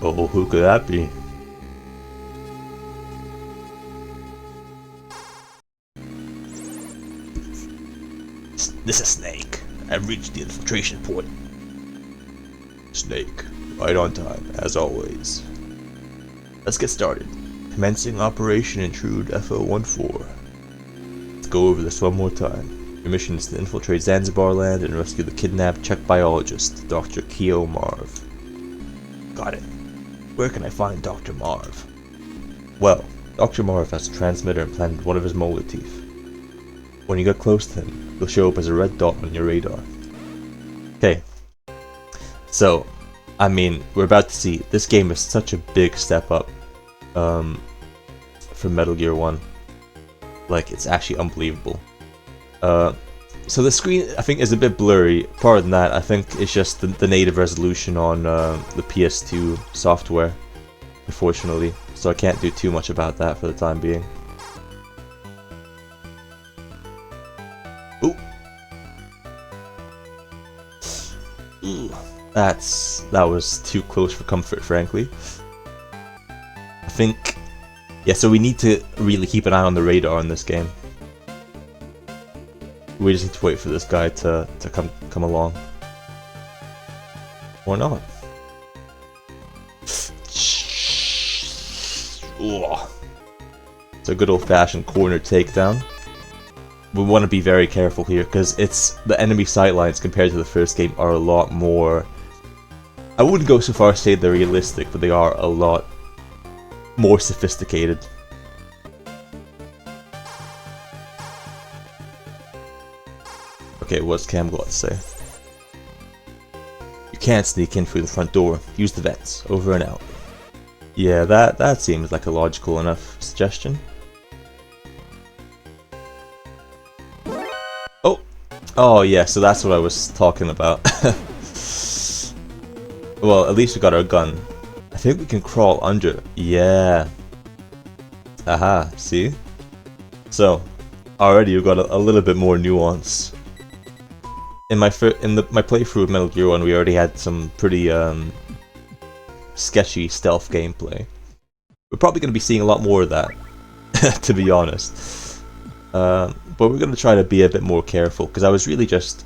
Oh, who could that be? This is Snake. I've reached the infiltration point. Snake, right on time, as always. Let's get started. Commencing Operation Intrude FO-14. Let's go over this one more time. Your mission is to infiltrate Zanzibar land and rescue the kidnapped Czech biologist, Dr. Keo Marv. Got it. Where can I find Dr. Marv? Well, Dr. Marv has a transmitter implanted in one of his molar teeth. When you get close to him, he'll show up as a red dot on your radar. Okay. So, I mean, we're about to see, this game is such a big step up from Metal Gear 1. Like, it's actually unbelievable. So the screen, I think, is a bit blurry. Pardon that, I think it's just the native resolution on the PS2 software, unfortunately. So I can't do too much about that for the time being. Ooh. That was too close for comfort, frankly. I think, yeah, so we need to really keep an eye on the radar in this game. We just need to wait for this guy to come along. Or not. Ooh. It's a good old-fashioned corner takedown. We want to be very careful here, because the enemy sightlines compared to the first game are a lot more... I wouldn't go so far as to say they're realistic, but they are a lot more sophisticated. Okay, what's Cam got to say? You can't sneak in through the front door. Use the vents. Over and out. Yeah, that seems like a logical enough suggestion. Oh yeah, so that's what I was talking about. Well, at least we got our gun. I think we can crawl under. Yeah. Aha, see? So, already we've got a little bit more nuance. In my playthrough of Metal Gear 1, we already had some pretty sketchy stealth gameplay. We're probably going to be seeing a lot more of that, to be honest. But we're going to try to be a bit more careful, because I was really just...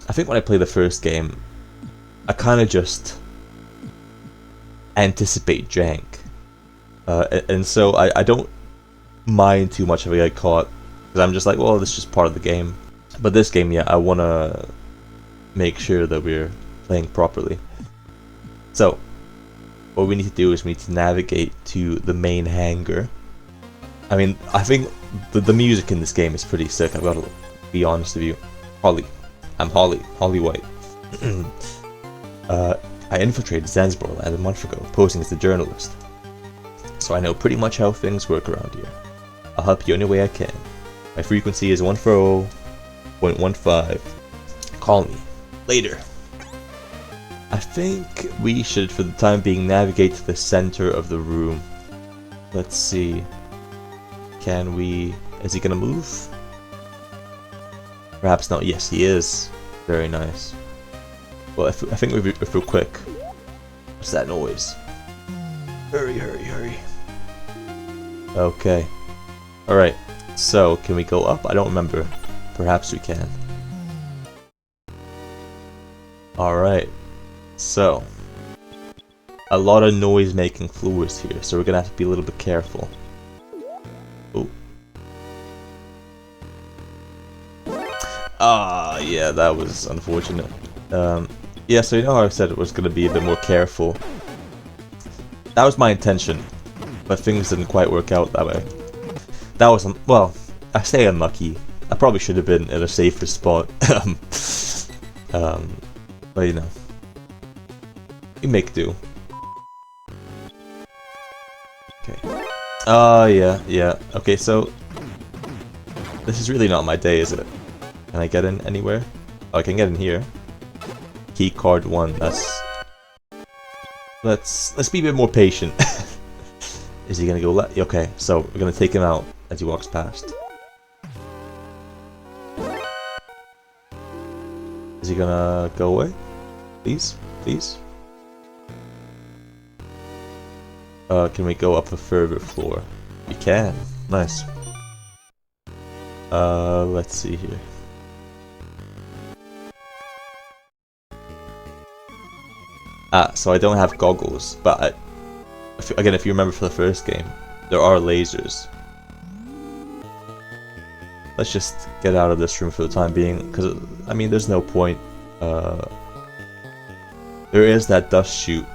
I think when I played the first game, I kind of just anticipate jank. And so I don't mind too much if I get caught, because I'm just like, well, this is just part of the game. But this game, yeah, I want to make sure that we're playing properly. So, what we need to do is we need to navigate to the main hangar. I mean, I think the music in this game is pretty sick, I've got to be honest with you. Holly. I'm Holly. Holly White. I infiltrated Zanzibar land a month ago, posing as a journalist. So I know pretty much how things work around here. I'll help you any way I can. My frequency is 140.15. Call me. Later. I think we should, for the time being, navigate to the center of the room. Let's see. Can we... Is he gonna move? Perhaps not. Yes, he is. Very nice. Well, I think if we're quick. What's that noise? Hurry, hurry, hurry. Okay. Alright. So, can we go up? I don't remember. Perhaps we can. Alright. So. A lot of noise making floors here, so we're gonna have to be a little bit careful. Oh. Ah, yeah, that was unfortunate. Yeah, so you know how I said it was gonna be a bit more careful. That was my intention, but things didn't quite work out that way. That was, well, I say unlucky. I probably should have been in a safer spot. But you know, you make do. Okay. Yeah. Okay, so this is really not my day, is it? Can I get in anywhere? Oh, I can get in here. Key card 1. That's. Let's be a bit more patient. Is he gonna go left? Okay, so we're gonna take him out as he walks past. Is he gonna go away? Please? Please? Can we go up a further floor? We can. Nice. Let's see here. So I don't have goggles, but again, if you remember from the first game, there are lasers. Let's just get out of this room for the time being, because, I mean, there's no point. There is that dust chute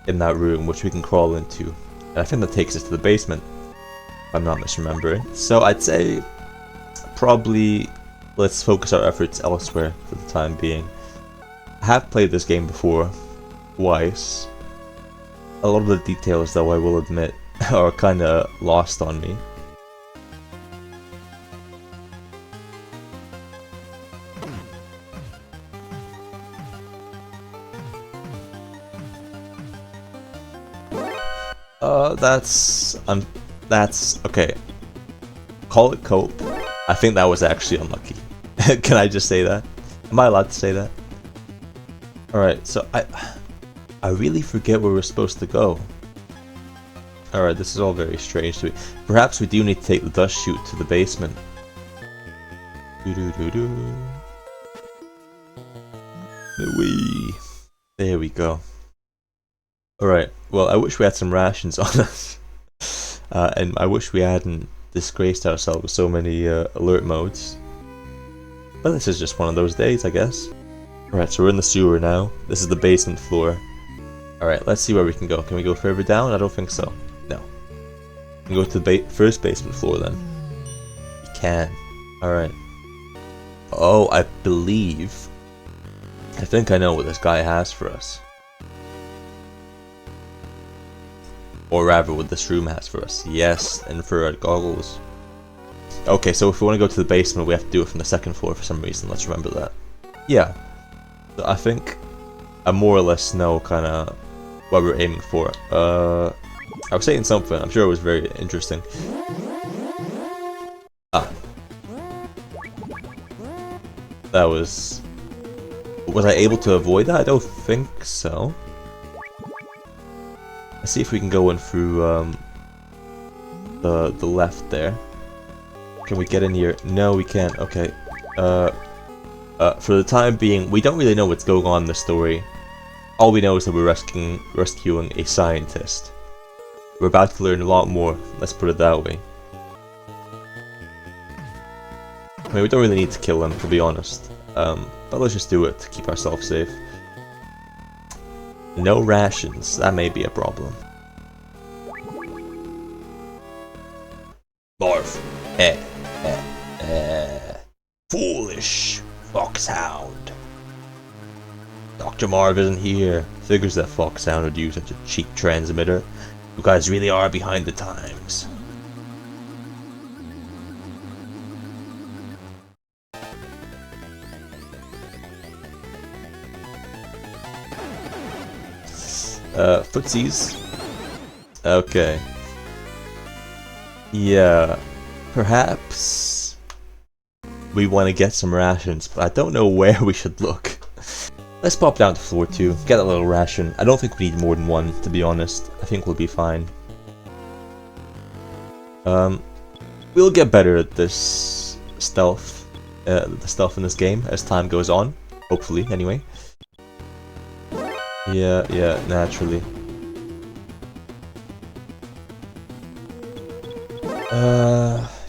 in that room, which we can crawl into. And I think that takes us to the basement, if I'm not misremembering. So I'd say, probably, let's focus our efforts elsewhere for the time being. I have played this game before, twice. A lot of the details, though, I will admit, are kinda lost on me. That's okay. Call it cope. I think that was actually unlucky. Can I just say that? Am I allowed to say that? Alright, so I really forget where we're supposed to go. Alright, this is all very strange to me. Perhaps we do need to take the dust chute to the basement. There we go. Alright, well, I wish we had some rations on us. And I wish we hadn't disgraced ourselves with so many alert modes. But this is just one of those days, I guess. Alright, so we're in the sewer now. This is the basement floor. Alright, let's see where we can go. Can we go further down? I don't think so. No. We can go to the first basement floor then. We can. Alright. Oh, I think I know what this guy has for us. Or rather, what this room has for us. Yes, infrared goggles. Okay, so if we want to go to the basement, we have to do it from the second floor for some reason. Let's remember that. Yeah. So I think I more or less know kind of what we're aiming for. I was saying something. I'm sure it was very interesting. That was... Was I able to avoid that? I don't think so. Let's see if we can go in through the left there. Can we get in here? No, we can't. Okay. For the time being, we don't really know what's going on in the story. All we know is that we're rescuing a scientist. We're about to learn a lot more. Let's put it that way. I mean, we don't really need to kill him, to be honest. But let's just do it to keep ourselves safe. No rations, that may be a problem. Marv. Foolish foxhound. Dr. Marv isn't here. Figures that foxhound would use such a cheap transmitter. You guys really are behind the times. Footsies. Okay. Yeah. Perhaps we want to get some rations, but I don't know where we should look. Let's pop down to floor 2, get a little ration. I don't think we need more than one, to be honest. I think we'll be fine. We'll get better at this stealth, the stealth in this game as time goes on. Hopefully, anyway. Yeah, naturally.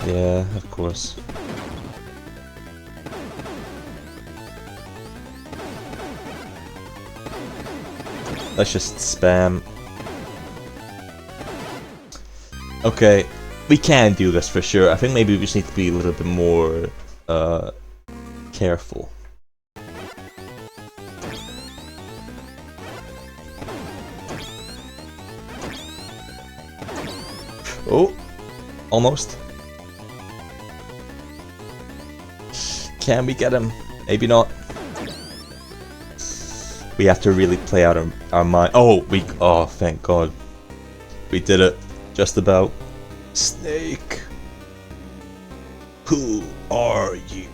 Yeah, of course. Let's just spam. Okay, we can do this for sure. I think maybe we just need to be a little bit more, careful. Oh, almost. Can we get him? Maybe not. We have to really play out our mind. Oh, thank God. We did it. Just about. Snake. Who are you?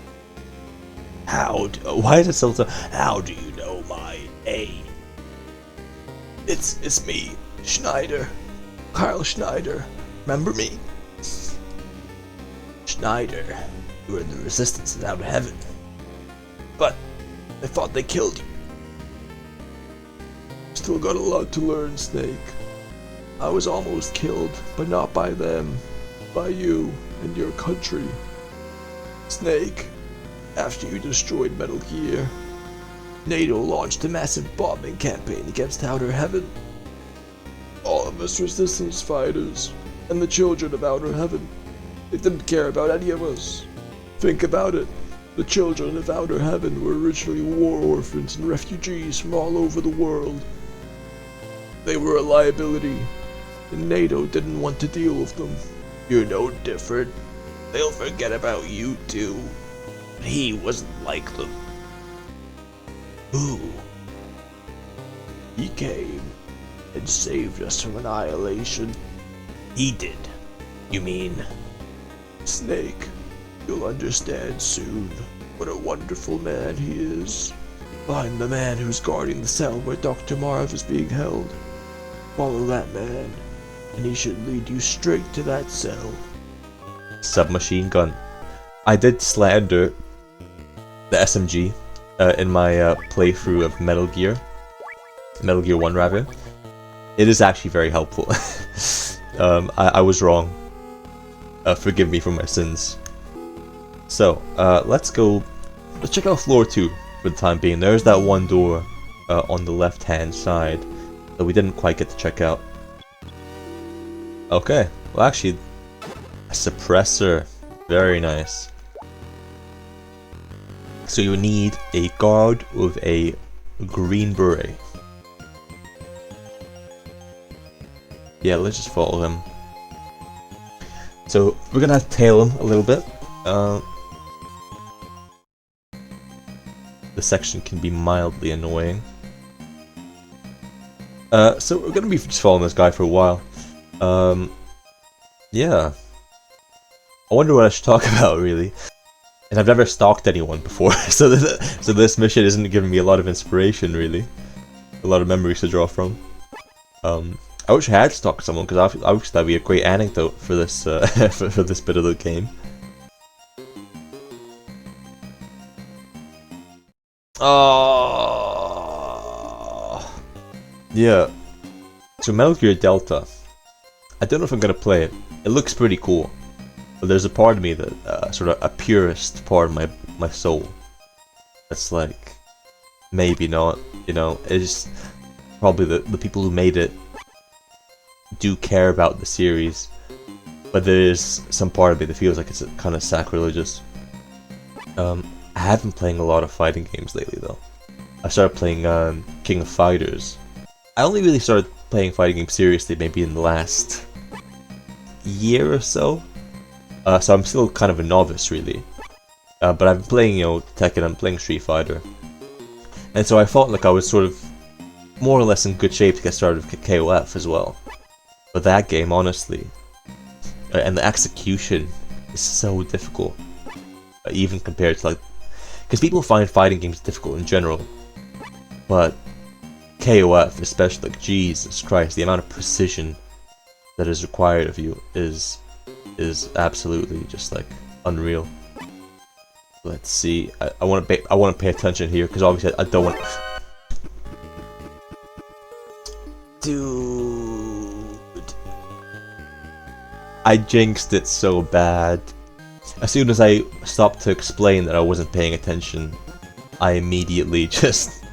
Why is it so? How do you know my name? It's me, Schneider. Kyle Schneider, remember me? Schneider, you were in the Resistance and out of heaven. But I thought they killed you. Still got a lot to learn, Snake. I was almost killed, but not by them. By you and your country. Snake, after you destroyed Metal Gear, NATO launched a massive bombing campaign against Outer Heaven. All of us Resistance fighters, and the children of Outer Heaven, they didn't care about any of us. Think about it. The children of Outer Heaven were originally war orphans and refugees from all over the world. They were a liability, and NATO didn't want to deal with them. You're no different. They'll forget about you too. But he wasn't like them. Who? He came and saved us from annihilation. He did. You mean? Snake, you'll understand soon what a wonderful man he is. Find the man who's guarding the cell where Dr. Marv is being held. Follow that man, and he should lead you straight to that cell. Submachine gun. I did slander the SMG in my playthrough of Metal Gear 1 rather. It is actually very helpful. I was wrong. Forgive me for my sins. So, let's check out floor 2 for the time being. There's that one door on the left hand side that we didn't quite get to check out. Okay, well actually, a suppressor. Very nice. So you need a guard with a green beret. Yeah, let's just follow him. So we're gonna have to tail him a little bit. The section can be mildly annoying. So we're gonna be just following this guy for a while. Yeah. I wonder what I should talk about, really. And I've never stalked anyone before, so this mission isn't giving me a lot of inspiration, really. A lot of memories to draw from. I wish I had stalked someone, because I wish that'd be a great anecdote for this for this bit of the game. Oh, yeah. So Metal Gear Delta. I don't know if I'm gonna play it. It looks pretty cool, but there's a part of me that sort of a purist part of my soul that's like, maybe not. You know, it's probably the people who made it do care about the series, but there is some part of me that feels like it's kind of sacrilegious. I have been playing a lot of fighting games lately, though. I started playing King of Fighters. I only really started playing fighting games seriously maybe in the last year or so. So I'm still kind of a novice, really. But I've been playing, you know, Tekken, I'm playing Street Fighter. And so I felt like I was sort of more or less in good shape to get started with KOF as well. But that game, honestly, and the execution is so difficult, even compared to like, because people find fighting games difficult in general, but KOF especially, like, Jesus Christ, the amount of precision that is required of you is absolutely just like unreal. Let's see. I want to pay attention here because obviously I don't want. Dude, I jinxed it so bad. As soon as I stopped to explain that I wasn't paying attention, I immediately just.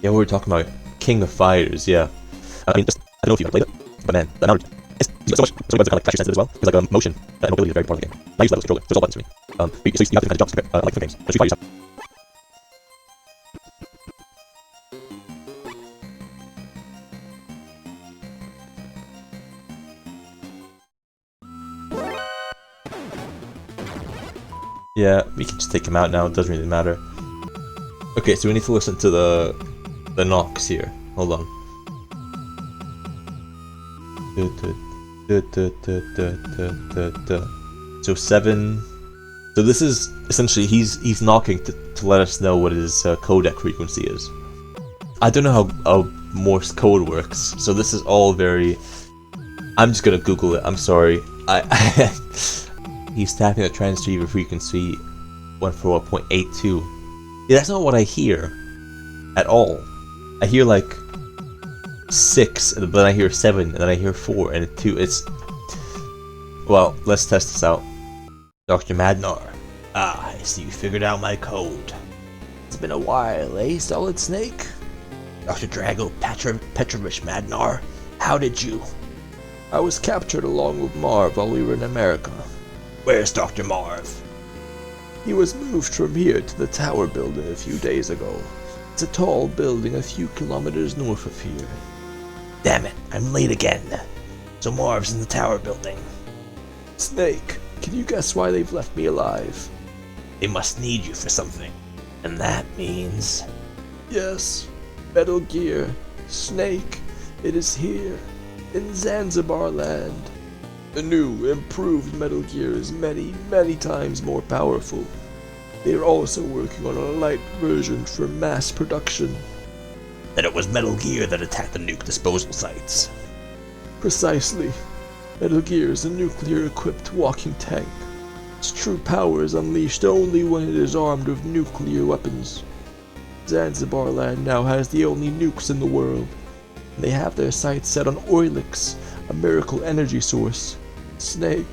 Yeah, we were talking about King of Fighters. Yeah, I mean, just, I don't know if you ever played it, but man, the amount of it's so much kind of like pressure sensitive as well. Because like motion and mobility is a very important game. I use that with the controller, so it's all buttons for me. So you have to kind of jumps like different games. But Street Fighter yeah, we can just take him out now. It doesn't really matter. Okay, so we need to listen to the knocks here. Hold on. So 7. So this is essentially he's knocking to let us know what his codec frequency is. I don't know how Morse code works. So this is all very... I'm just gonna Google it, I'm sorry. He's tapping the transceiver frequency 141.82. Yeah, that's not what I hear at all. I hear like 6, and then I hear 7, and then I hear 4, and 2. It's... Well, let's test this out. Dr. Madnar. Ah, I see you figured out my code. It's been a while, eh, Solid Snake? Dr. Drago Petrovich Madnar, how did you? I was captured along with Marv while we were in America. Where's Dr. Marv? He was moved from here to the tower building a few days ago. It's a tall building a few kilometers north of here. Damn it, I'm late again. So Marv's in the tower building. Snake, can you guess why they've left me alive? They must need you for something. And that means... Yes, Metal Gear. Snake, it is here, in Zanzibar land. The new, improved Metal Gear is many, many times more powerful. They are also working on a light version for mass production. Then it was Metal Gear that attacked the nuke disposal sites. Precisely. Metal Gear is a nuclear-equipped walking tank. Its true power is unleashed only when it is armed with nuclear weapons. Zanzibar land now has the only nukes in the world. They have their sights set on Oilix, a miracle energy source. Snake,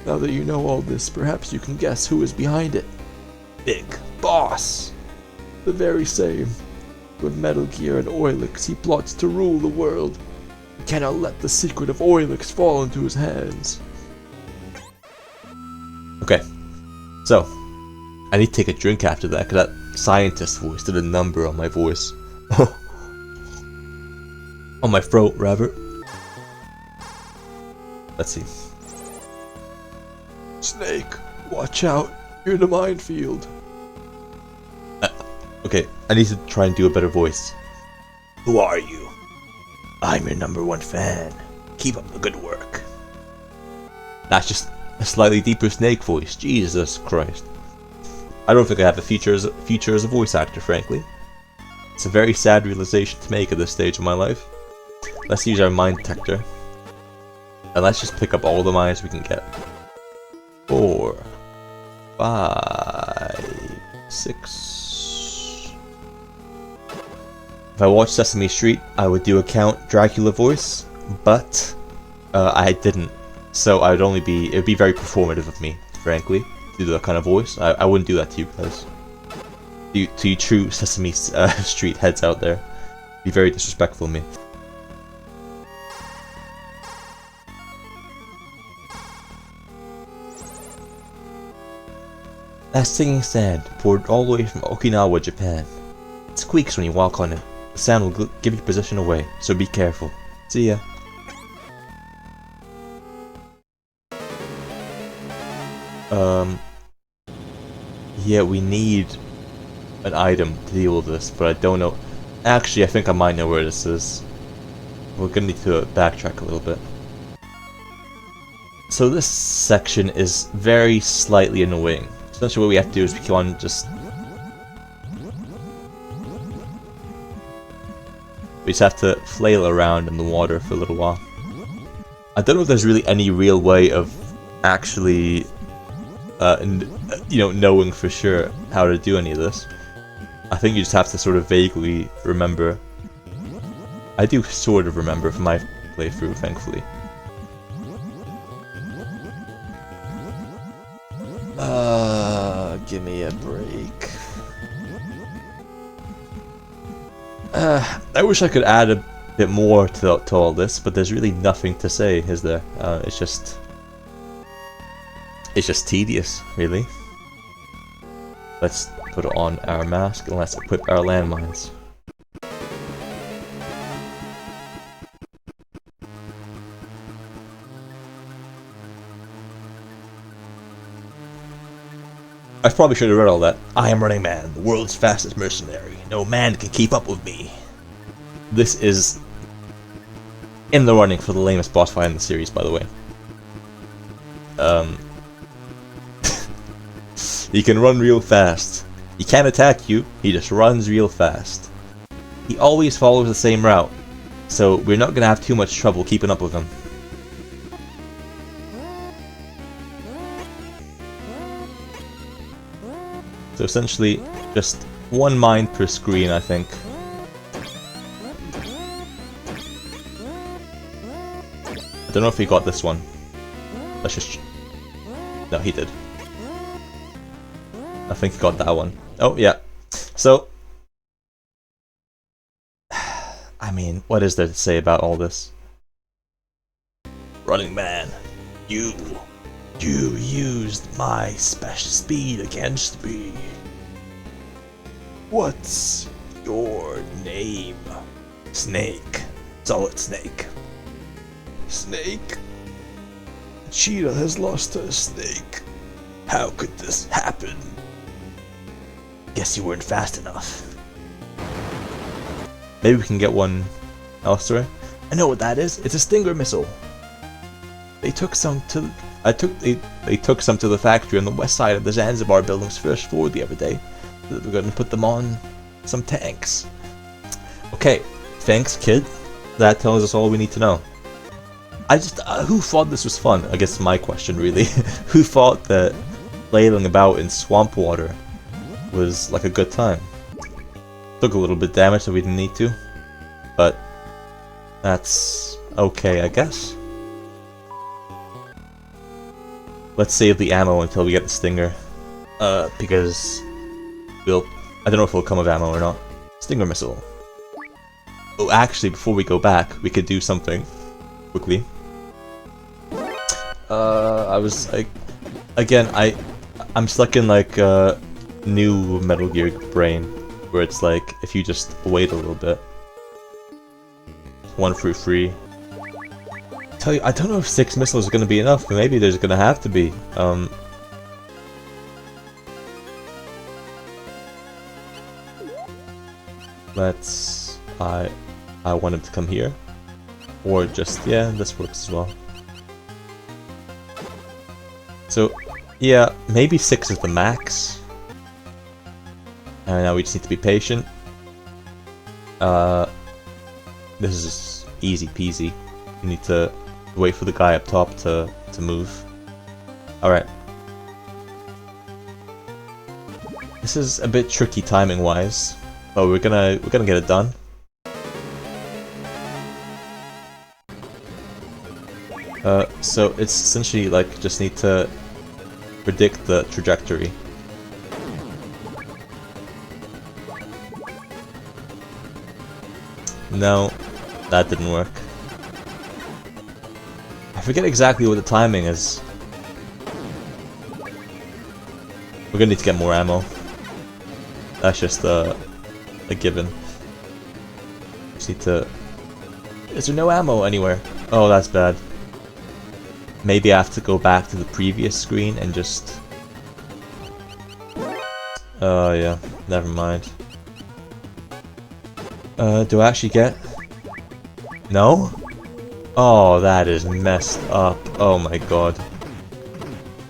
now that you know all this, perhaps you can guess who is behind it. Big Boss. The very same. With Metal Gear and Oilix, he plots to rule the world. He cannot let the secret of Oilix fall into his hands. Okay, so I need to take a drink after that, because that scientist voice did a number on my voice. On my throat, rather. Let's see. Snake, watch out. You're in a minefield. Okay, I need to try and do a better voice. Who are you? I'm your #1 fan. Keep up the good work. That's just a slightly deeper Snake voice. Jesus Christ. I don't think I have a future as a voice actor, frankly. It's a very sad realization to make at this stage of my life. Let's use our mine detector. And let's just pick up all the mines we can get. 4, 5, 6. If I watched Sesame Street, I would do a Count Dracula voice, but I didn't. So it would be very performative of me, frankly, to do that kind of voice. I wouldn't do that to you guys. To you true Sesame Street heads out there. It'd be very disrespectful of me. That singing sand poured all the way from Okinawa, Japan. It squeaks when you walk on it. The sound will give your position away, so be careful. See ya. Yeah, we need an item to deal with this, but I don't know. Actually, I think I might know where this is. We're gonna need to backtrack a little bit. So this section is very slightly annoying. Essentially what we have to do is we keep on just... We just have to flail around in the water for a little while. I don't know if there's really any real way of actually, knowing for sure how to do any of this. I think you just have to sort of vaguely remember. I do sort of remember from my playthrough, thankfully. Give me a break. I wish I could add a bit more to all this, but there's really nothing to say, is there? It's just tedious, really. Let's put on our mask and let's equip our landmines. I probably should have read all that. I am Running Man, the world's fastest mercenary. No man can keep up with me. This is in the running for the lamest boss fight in the series, by the way. He can run real fast. He can't attack you, he just runs real fast. He always follows the same route. So we're not gonna have too much trouble keeping up with him. So essentially, just one mine per screen, I think. I don't know if he got this one. Let's just... No, he did. I think he got that one. Oh, yeah. So... I mean, what is there to say about all this? Running Man, you used my special speed against me. What's your name? Snake. Solid Snake. Snake? Cheetah has lost her snake. How could this happen? Guess you weren't fast enough. Maybe we can get one elsewhere. I know what that is. It's a Stinger missile. They took some to they took some to the factory on the west side of the Zanzibar building's first floor the other day. We're going to put them on some tanks. Okay, thanks, kid. That tells us all we need to know. I just who thought this was fun? I guess my question really. Who thought that flailing about in swamp water was like a good time? Took a little bit of damage that we didn't need to, but that's okay, I guess. Let's save the ammo until we get the Stinger, because I don't know if it'll come with ammo or not. Stinger missile. Oh, actually, before we go back, we could do something quickly. I was like, again, I'm stuck in like new Metal Gear brain, where it's like if you just wait a little bit, 1 fruit free. Tell you, I don't know if 6 missiles are going to be enough, but maybe there's going to have to be. Let's. I want him to come here, or just yeah, this works as well. So yeah, maybe 6 is the max. And now we just need to be patient. This is just easy peasy. You need to wait for the guy up top to move. Alright. This is a bit tricky timing wise, but we're gonna get it done. So it's essentially like just need to predict the trajectory. No, that didn't work. I forget exactly what the timing is. We're gonna need to get more ammo. That's just a given. Just need to... Is there no ammo anywhere? Oh, that's bad. Maybe I have to go back to the previous screen and just... Oh yeah, never mind. Do I actually get... No? Oh, that is messed up. Oh my god.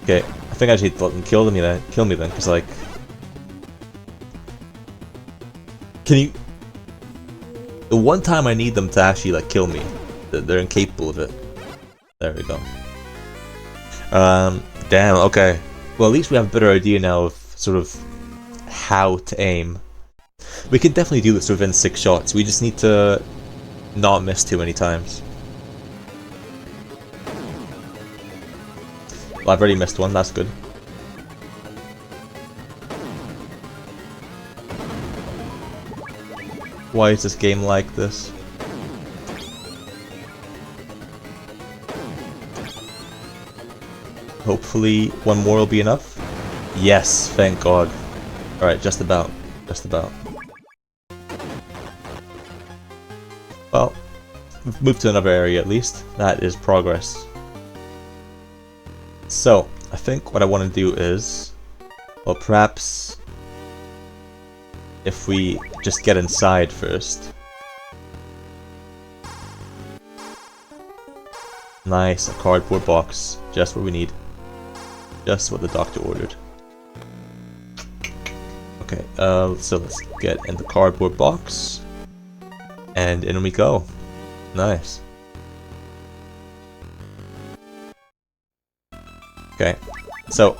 Okay, I think I should let them kill me then, because like... Can you... The one time I need them to actually like kill me, they're incapable of it. There we go. Damn, okay. Well, at least we have a better idea now of sort of how to aim. We can definitely do this within 6 shots. We just need to not miss too many times. Well, I've already missed one, that's good. Why is this game like this? Hopefully one more will be enough. Yes, thank God. Alright, just about. Just about. Well, we've moved to another area at least. That is progress. So, I think what I want to do is... Well, perhaps... if we just get inside first. Nice, a cardboard box. Just what we need. Just what the doctor ordered. Okay, so let's get in the cardboard box. And in we go. Nice. Okay, so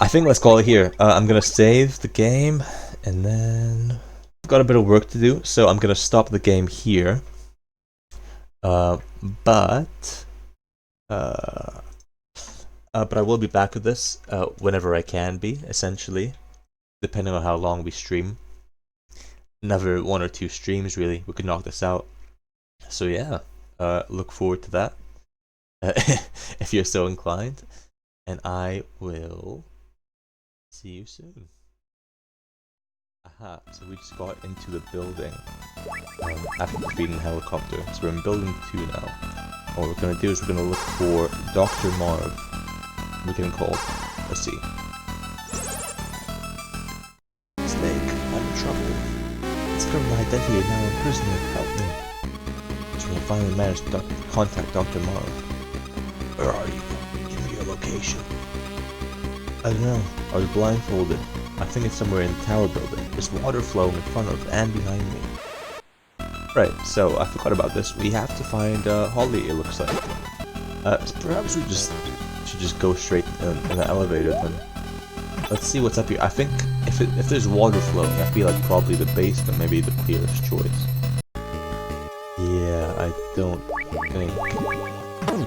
I think let's call it here. I'm gonna save the game, and then I've got a bit of work to do, so I'm gonna stop the game here. But I will be back with this whenever I can be, essentially, depending on how long we stream. Another 1 or 2 streams, really, we could knock this out. So yeah, look forward to that, if you're so inclined, and I will see you soon. Aha, so we just got into the building after defeating the helicopter, so we're in building 2 now. And what we're going to do is we're going to look for Dr. Marv. We can call, let's see. Snake, I'm in trouble. Discovered my identity and now in prison. Help me. So we finally managed to contact Dr. Marv. Where are you? Give me your location. I don't know. I was blindfolded. I think it's somewhere in the tower building. There's water flowing in front of and behind me. Right, so I forgot about this. We have to find Holly, it looks like. So perhaps we should just go straight in the elevator then. Let's see what's up here. I think if there's water flowing, I feel like probably the basement may be the clearest choice. Yeah, I don't think.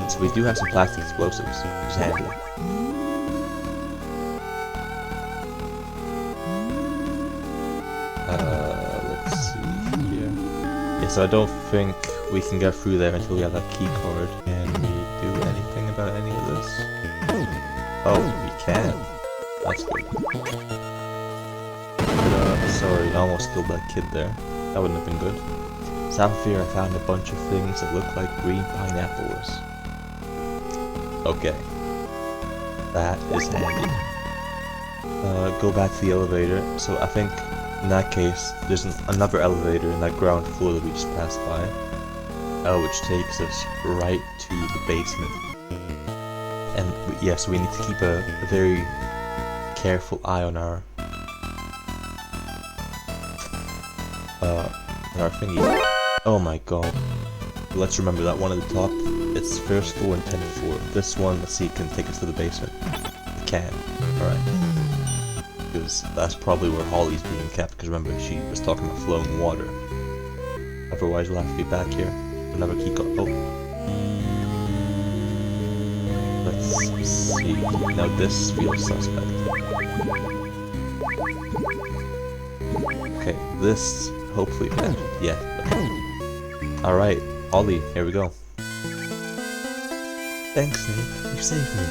So we do have some plastic explosives, which is handy. Let's see here. Yeah, so I don't think we can get through there until we have that key card. Can we do anything about any of this? Oh, we can. That's good. But, sorry, I almost killed that kid there. That wouldn't have been good. Sapphire, I found a bunch of things that look like green pineapples. Okay. That is handy. Go back to the elevator. So I think in that case, there's another elevator in that ground floor that we just passed by. Which takes us right to the basement. And yes, we need to keep a very careful eye on our thingy. Oh my god. Let's remember that one at the top. It's first floor and 10th floor. This one, let's see, can take us to the basement. It can. Alright. Because that's probably where Holly's being kept, because remember, she was talking about flowing water. Otherwise, we'll have to be back here. Another key card. Oh. Let's see. Now this feels suspect. Okay, this hopefully. Yeah. Alright, Holly, here we go. Thanks, Snake. You saved me.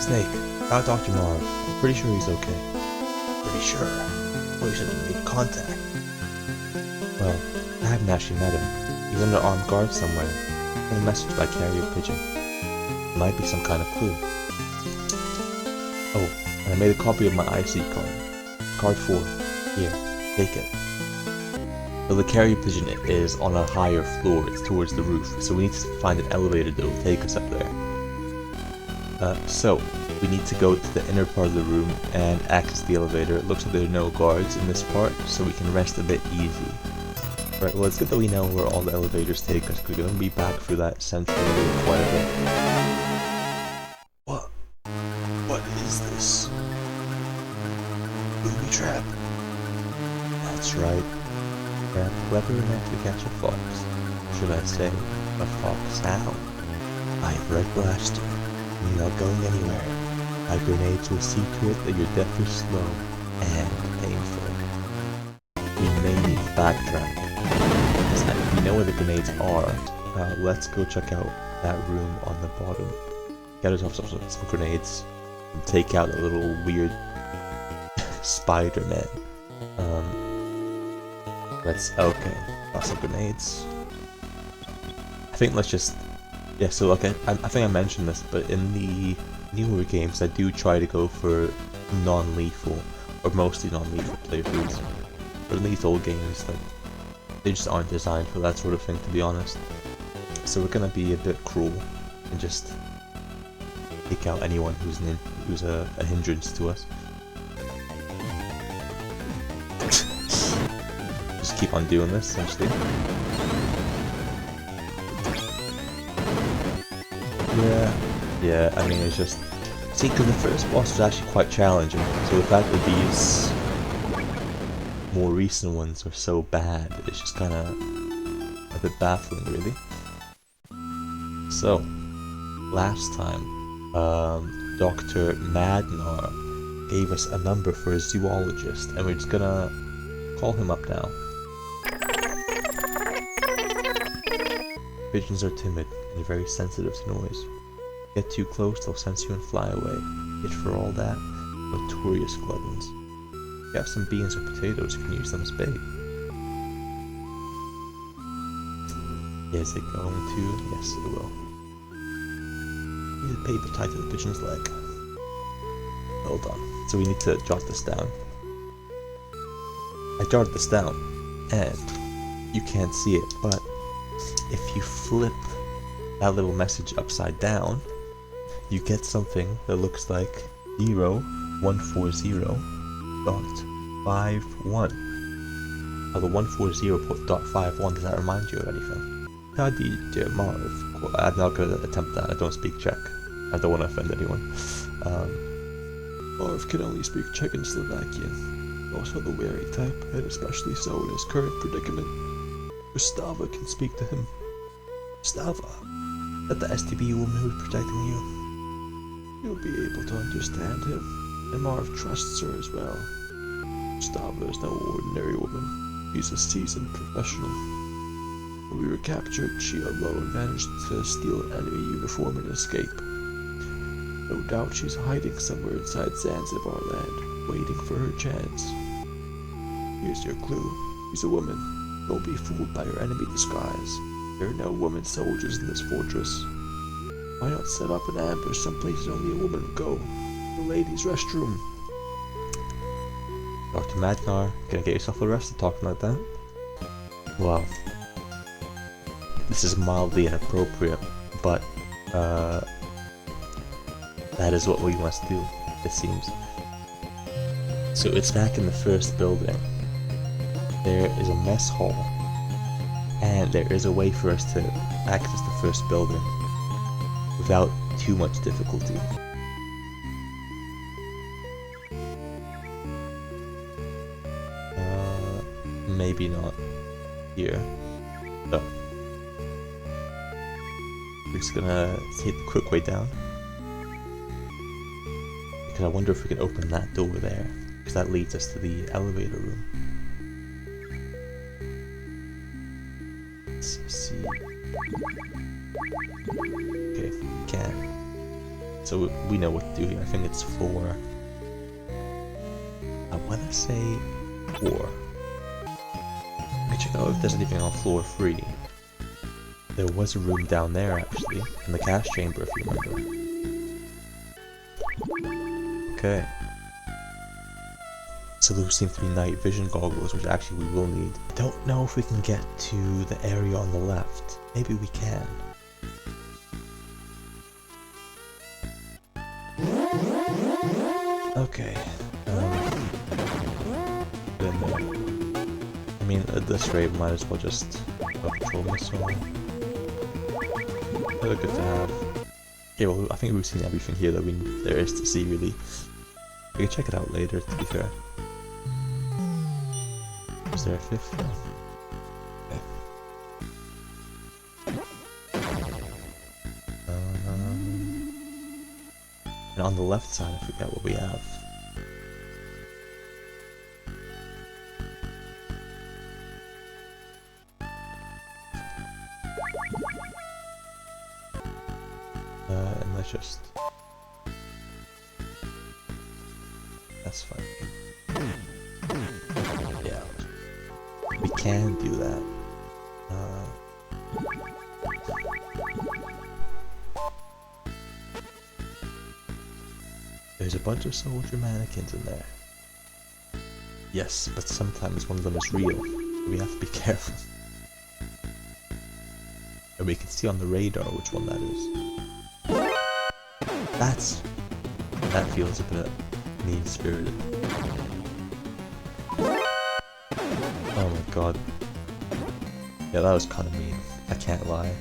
Snake, about Dr. Marv. I'm pretty sure he's okay. Pretty sure? Well, you said you made contact. Well, I haven't actually met him. He's under armed guard somewhere. I got a message by carrier pigeon. It might be some kind of clue. Oh, and I made a copy of my IC card. Card 4. Here, take it. So the carrier pigeon is on a higher floor, it's towards the roof, so we need to find an elevator that will take us up there. So, we need to go to the inner part of the room and access the elevator. It looks like there are no guards in this part, so we can rest a bit easy. Right, well it's good that we know where all the elevators take us, because we're going to be back through that central area quite a bit. What? What is this? Booby trap? That's right. They're clever enough to catch a fox. Should I say, a foxhound? I have Red Blaster. You're not going anywhere. My grenades will see to it that your death is slow and painful. We may need to backtrack. If we know where the grenades are, let's go check out that room on the bottom. Get ourselves some grenades and take out the little weird Spider-Man. Okay, got some grenades. I think let's just, yeah, so okay, I think I mentioned this, but in the newer games I do try to go for non-lethal, or mostly non-lethal playthroughs. But in these old games, like, they just aren't designed for that sort of thing, to be honest. So we're gonna be a bit cruel and just take out anyone who's a hindrance to us. Just keep on doing this, essentially. Yeah, I mean, it's just... See, because the first boss was actually quite challenging, so the fact that these more recent ones are so bad, it's just kind of a bit baffling, really. So, last time, Dr. Madnar gave us a number for a zoologist, and we're just gonna call him up now. Pigeons are timid and very sensitive to noise. Get too close, they'll sense you and fly away. Yet for all that, notorious gluttons. If you have some beans or potatoes, you can use them as bait. Is it going to? Yes, it will. Use a paper tied to the pigeon's leg. Hold on. So we need to jot this down. I jotted this down, and you can't see it, but if you flip that little message upside down, you get something that looks like 0140.51. Now the 140.51, does that remind you of anything? Howdy, dear Marv. I'm not going to attempt that, I don't speak Czech. I don't want to offend anyone. Marv can only speak Czech and Slovakian, also the wary type, and especially so in his current predicament. Gustava can speak to him. Gustava? That the STB woman who is protecting you? You'll be able to understand him, and Marv trusts her as well. Gustava is no ordinary woman. She's a seasoned professional. When we were captured, she alone managed to steal an enemy uniform and escape. No doubt she's hiding somewhere inside Zanzibar land, waiting for her chance. Here's your clue. She's a woman. Don't be fooled by her enemy disguise. There are no women soldiers in this fortress. Why not set up an ambush someplace only a woman would go? The ladies' restroom. Dr. Madnar, gonna get yourself arrested talking like that? Well, this is mildly inappropriate, but that is what we must do, it seems. So it's back in the first building. There is a mess hall, and there is a way for us to access the first building without too much difficulty. Maybe not here. So we're just gonna take the quick way down, because I wonder if we can open that door there, because that leads us to the elevator room. Let's see. Okay, we can. So we know what to do here. I think it's 4. I want to say 4. We can check out if there's anything on floor 3. There was a room down there actually, in the gas chamber if you remember. Okay. So those seem to be night vision goggles, which actually we will need. I don't know if we can get to the area on the left. Maybe we can. Okay. I mean, at this rate, might as well just go patrol missile. They're good to have. Okay, well, I think we've seen everything here that there is to see, really. We can check it out later, to be fair. Is there a 5th? No. Okay. And on the left side, I forget what we have. And let's just... That's fine. Yeah. We can do that. There's a bunch of soldier mannequins in there. Yes, but sometimes one of them is real. We have to be careful. And we can see on the radar which one that is. That feels a bit mean-spirited. Oh my god. Yeah, that was kind of mean. I can't lie.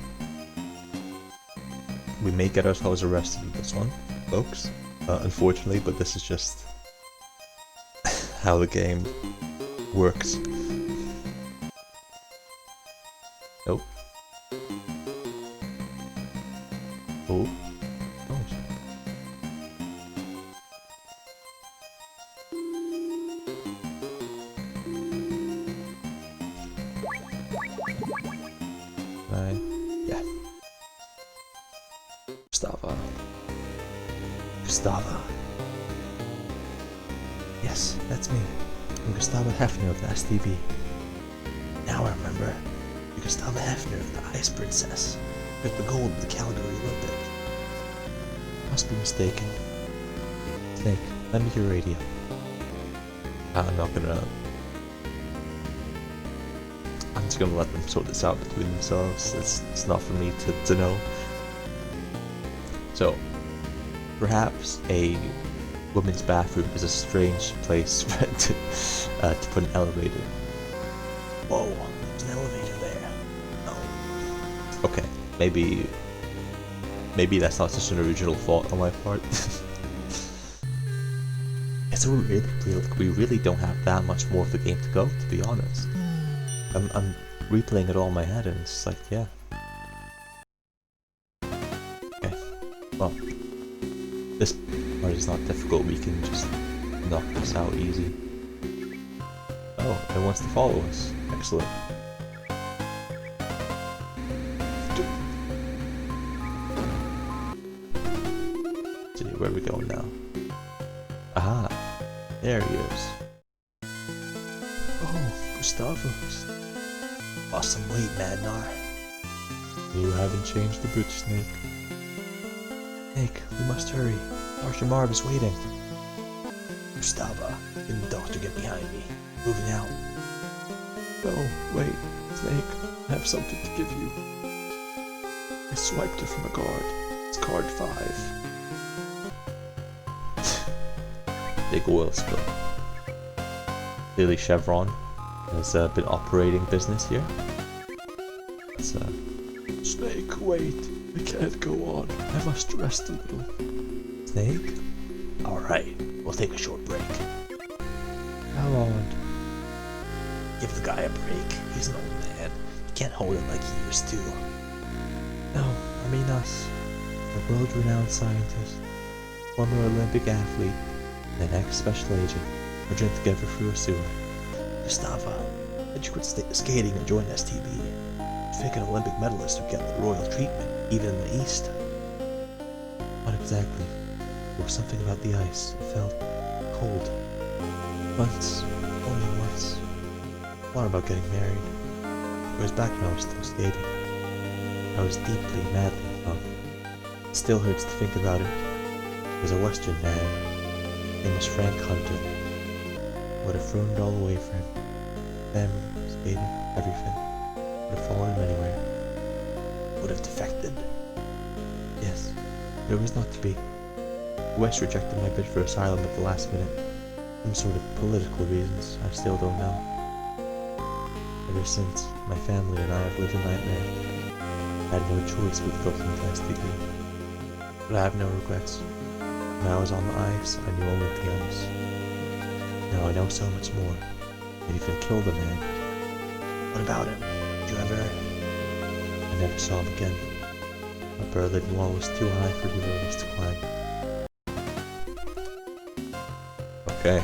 we may get ourselves arrested with this one, folks. Unfortunately, but this is just how the game works. Nope. Oh. Oh. Yeah. Gustava. Yes, that's me. I'm Gustava Hefner of the STB. Now I remember. You're Gustava Hefner of the Ice Princess. Took the gold of the Calgary Olympics. Must be mistaken. Snake, lend me your radio. I'm not gonna... I'm just gonna let them sort this out between themselves. It's not for me to know. So, perhaps a women's bathroom is a strange place to put an elevator. Whoa, there's an elevator there. Oh. Okay, maybe that's not such an original thought on my part. It's we really don't have that much more of the game to go, to be honest. I'm replaying it all in my head, and it's like, yeah. Okay, well, this part is not difficult. We can just knock this out easy. Oh, it wants to follow us. Excellent. See, where are we going now? Aha! There he is. Oh, Gustavus. Lost some weight, Madnar. You haven't changed a bit, Snake. Snake, we must hurry. Dr. Marv is waiting. Gustava, can the doctor get behind me? Moving out. No, wait, Snake, I have something to give you. I swiped it from a card. It's card 5. Big oil spill. Clearly Chevron has been operating business here. It's, Snake, wait. I can't go on. I must rest a little. Snake? Alright, we'll take a short break. How long? Give the guy a break. He's an old man. He can't hold it like he used to. No, I mean us. A world-renowned scientist, former Olympic athlete, and an ex-special agent were joined together through a sewer. Gustava, did you quit skating and join STB? You think an Olympic medalist would get the royal treatment, even in the East? Not exactly. There was something about the ice. It felt cold. Once, only once. I thought about getting married. It was back when I was still skating. I was deeply, madly in love. It still hurts to think about it. He was a Western man. His name was Frank Hunter. I would have thrown it all away for him. Family, skating, everything. Would have followed him anywhere. Would have defected. Yes, but it was not to be. The West rejected my bid for asylum at the last minute. Some sort of political reasons, I still don't know. Ever since, my family and I have lived a nightmare. I had no choice but to go from the STB. But I have no regrets. When I was on the ice, I knew only the ice. Now I know so much more. I even killed a man. What about him? Did you ever... I never saw him again. My Berlin Wall was too high for either of us to climb. Okay.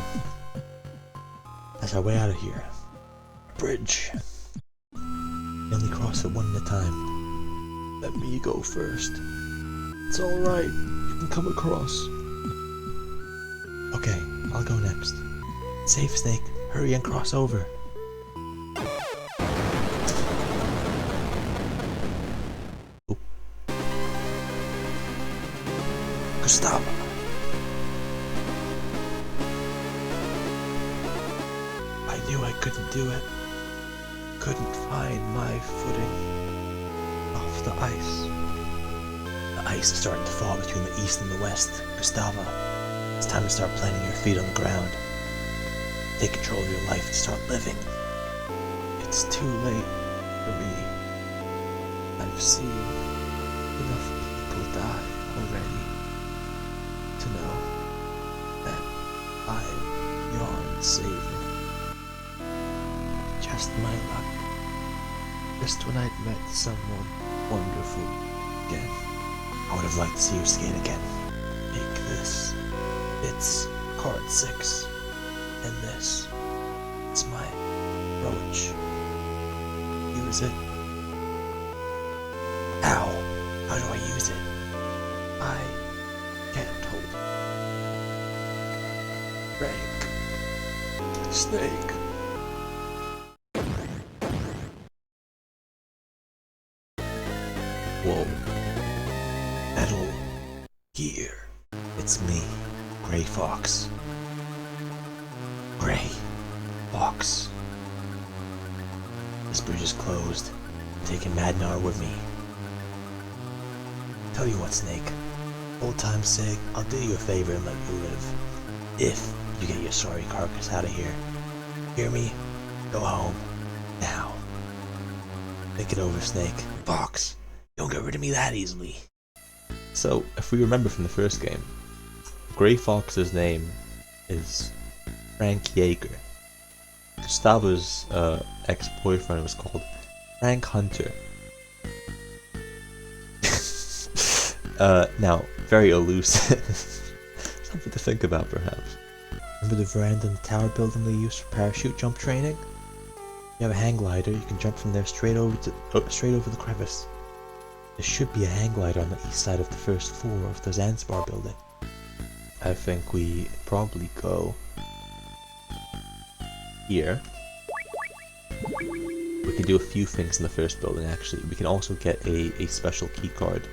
That's our way out of here. Bridge. We only cross it one at a time. Let me go first. It's alright. You can come across. Okay, I'll go next. Safe, Snake. Hurry and cross over. Oh. Gustava. I knew I couldn't do it. Couldn't find my footing off the ice. The ice is starting to fall between the east and the west. Gustava, it's time to start planting your feet on the ground. Take control of your life and start living. It's too late for me. I've seen enough people die already to know that I am your savior. Just my luck. Just when I'd met someone wonderful again. I would have liked to see you skate again. Take this. It's card 6. And this. It's my brooch. Use it. Ow! How do I use it? I can't hold it. Frank. Snake. Whoa. Metal Gear. It's me, Gray Fox. Gray Fox. This bridge is closed. I'm taking Madnar with me. Tell you what, Snake. Old time's sake, I'll do you a favor and let you live. If you get your sorry carcass out of here. Hear me? Go home. Now. Think it over, Snake. Fox. Don't get rid of me that easily. So, if we remember from the first game, Gray Fox's name is Frank Yeager. Gustavo's ex-boyfriend was called Frank Hunter. Now, very elusive. Something to think about, perhaps. Remember the veranda and the tower building they used for parachute jump training? You have a hang glider, you can jump from there straight over the crevice. There should be a hang glider on the east side of the first floor of the Zanzibar building. I think we probably go here. We can do a few things in the first building, actually. We can also get a special key card.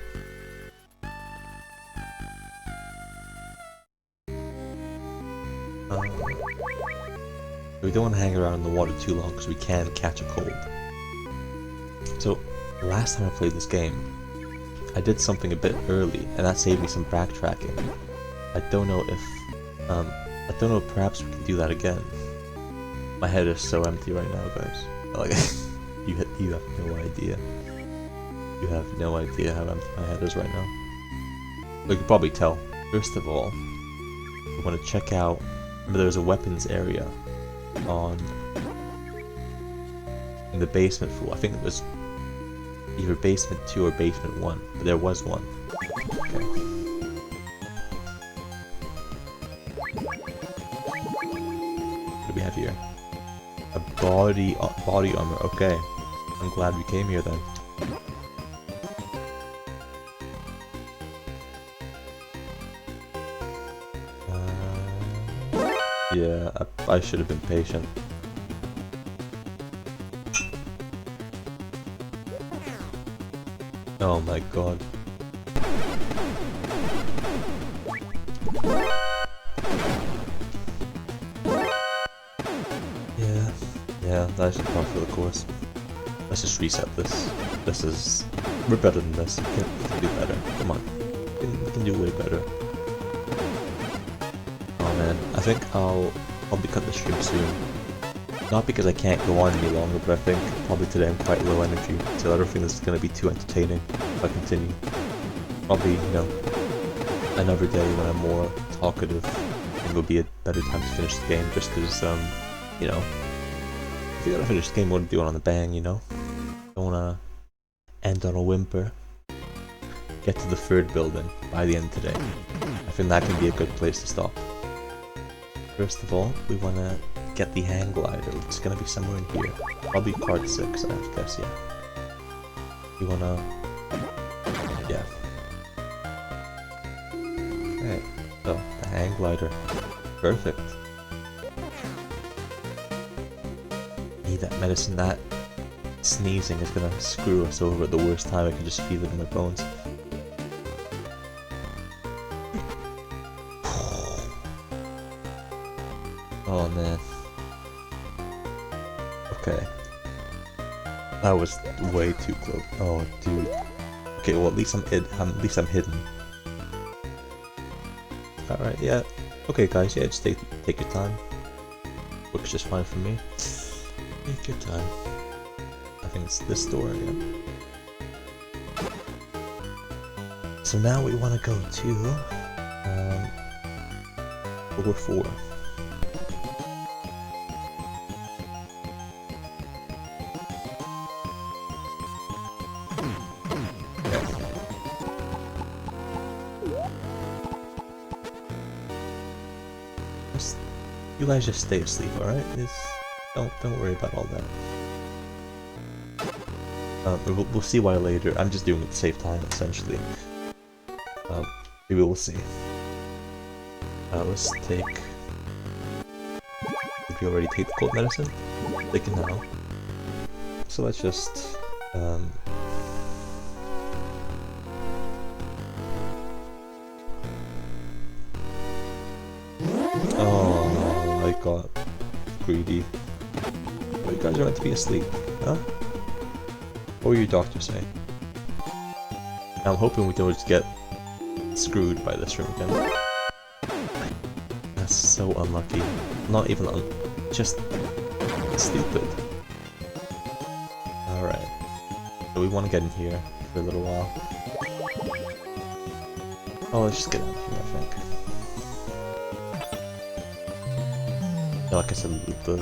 We don't want to hang around in the water too long because we can catch a cold. So, the last time I played this game, I did something a bit early, and that saved me some backtracking. I don't know if, perhaps we can do that again. My head is so empty right now, guys. Like, you have no idea. You have no idea how empty my head is right now. But you can probably tell. First of all, we want to check out, remember there's a weapons area in the basement floor. I think it was either basement 2 or basement 1, but there was one. Okay. What do we have here? A body armor. Okay, I'm glad we came here then. Yeah, I should have been patient. Oh my god. Yeah, that's a part for the course. Let's just reset this. We're better than this. We can do better. Come on. We can do way better. Oh man, I think I'll probably cut the stream soon. Not because I can't go on any longer, but I think probably today I'm quite low energy, so I don't think this is going to be too entertaining if I continue. Probably, you know, another day when I'm more talkative, I think will be a better time to finish the game, just because, you know, if you gotta finish the game, you want to do it on the bang, you know? Don't want to end on a whimper. Get to the 3rd building by the end of today. I think that can be a good place to stop. First of all, we want to get the hang glider, which is going to be somewhere in here. Probably card 6, I have to guess, yeah. We want to... yeah. Okay, so, the hang glider. Perfect. Need that medicine. That sneezing is going to screw us over at the worst time. I can just feel it in my bones. Oh man. Okay. That was way too close. Oh dude. Okay, well at least I'm hidden. Alright, yeah. Okay guys, yeah, just take your time. Works just fine for me. Take your time. I think it's this door, yeah. so now we want to go to floor 4. You guys just stay asleep, alright? Don't worry about all that. We'll see why later. I'm just doing it to save time, essentially. Maybe we'll see. Let's take... Did we already take the cold medicine? Take it now. So let's just... Oh, I got greedy. Oh, you guys are meant to be asleep, huh? What will your doctor say? I'm hoping we don't just get screwed by this room again. That's so unlucky. Not even just stupid. Alright. So we want to get in here for a little while. Oh, let's just get out of here, I think. Yeah, like I said, the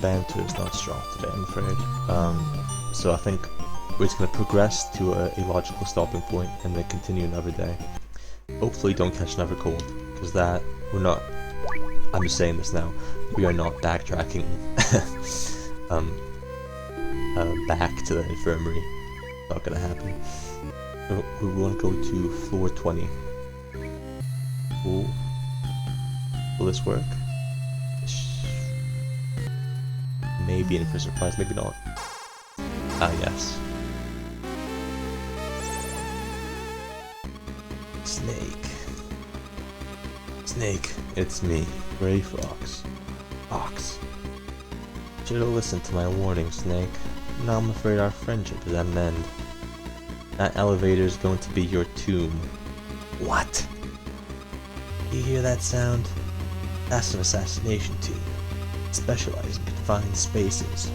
banter is not strong today, I'm afraid. So I think we're just going to progress to a logical stopping point and then continue another day. Hopefully don't catch another cold, because that, we're not, I'm just saying this now, we are not backtracking back to the infirmary. Not gonna happen. So we want to go to floor 20. Ooh. Will this work? Maybe in for a surprise, maybe not. Ah, yes. Snake. Snake, it's me, Gray Fox. Fox. Should've listened to my warning, Snake. Now I'm afraid our friendship is at an end. That elevator's going to be your tomb. What? You hear that sound? That's an assassination team. Specialize in confined spaces.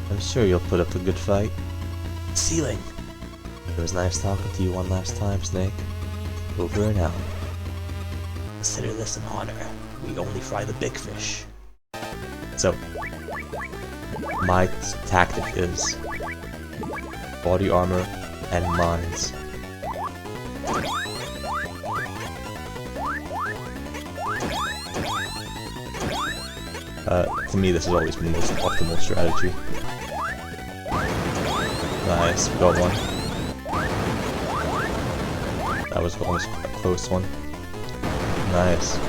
I'm sure you'll put up a good fight. Ceiling! It was nice talking to you one last time, Snake. Over and out. Consider this an honor. We only fry the big fish. So, my tactic is body armor and mines. To me, this has always been the most optimal strategy. Nice, we got one. That was almost a close one. Nice.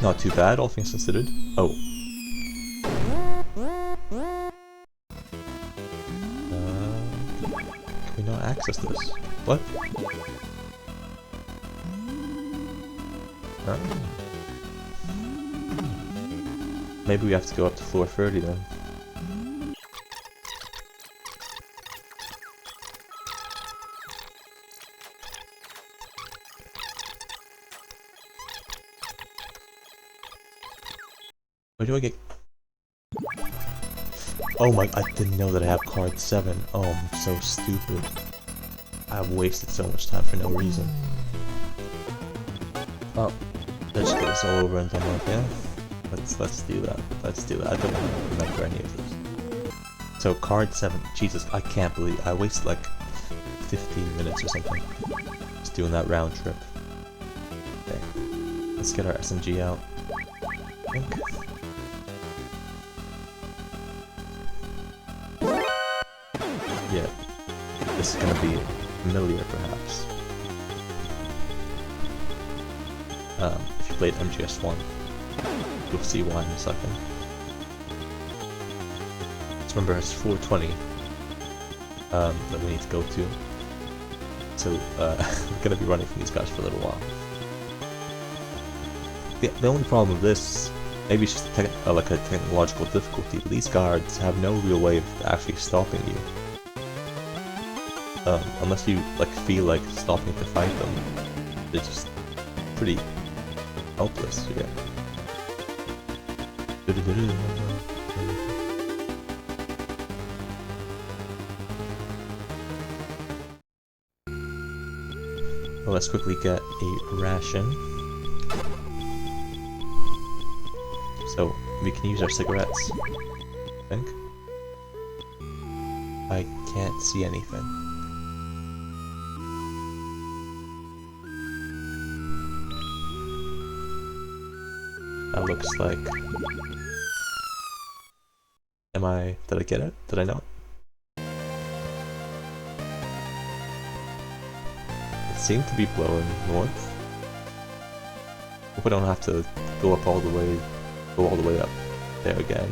Not too bad, all things considered. Oh. Can we not access this? What? Oh. Maybe we have to go up to floor 30 then. Where do I get... Oh my, I didn't know that I have card 7. Oh, I'm so stupid. I've wasted so much time for no reason. Oh, let's get this all over and done with, yeah? Let's do that. Let's do that. I don't remember any of this. So card 7. Jesus, I can't believe I wasted like 15 minutes or something just doing that round trip. Okay, let's get our SMG out. I think. Yeah, this is gonna be familiar, perhaps. If you played MGS1. You'll see why in a second. Just remember it's 420 that we need to go to. So we're gonna be running from these guys for a little while. The only problem with this, maybe it's just like a technological difficulty, but these guards have no real way of actually stopping you. Unless you like feel like stopping to fight them. They're just pretty helpless, yeah. Well, let's quickly get a ration. So, we can use our cigarettes, I think. I can't see anything. That looks like... Did I get it? Did I not? It seemed to be blowing north. Hope I don't have to go all the way up there again.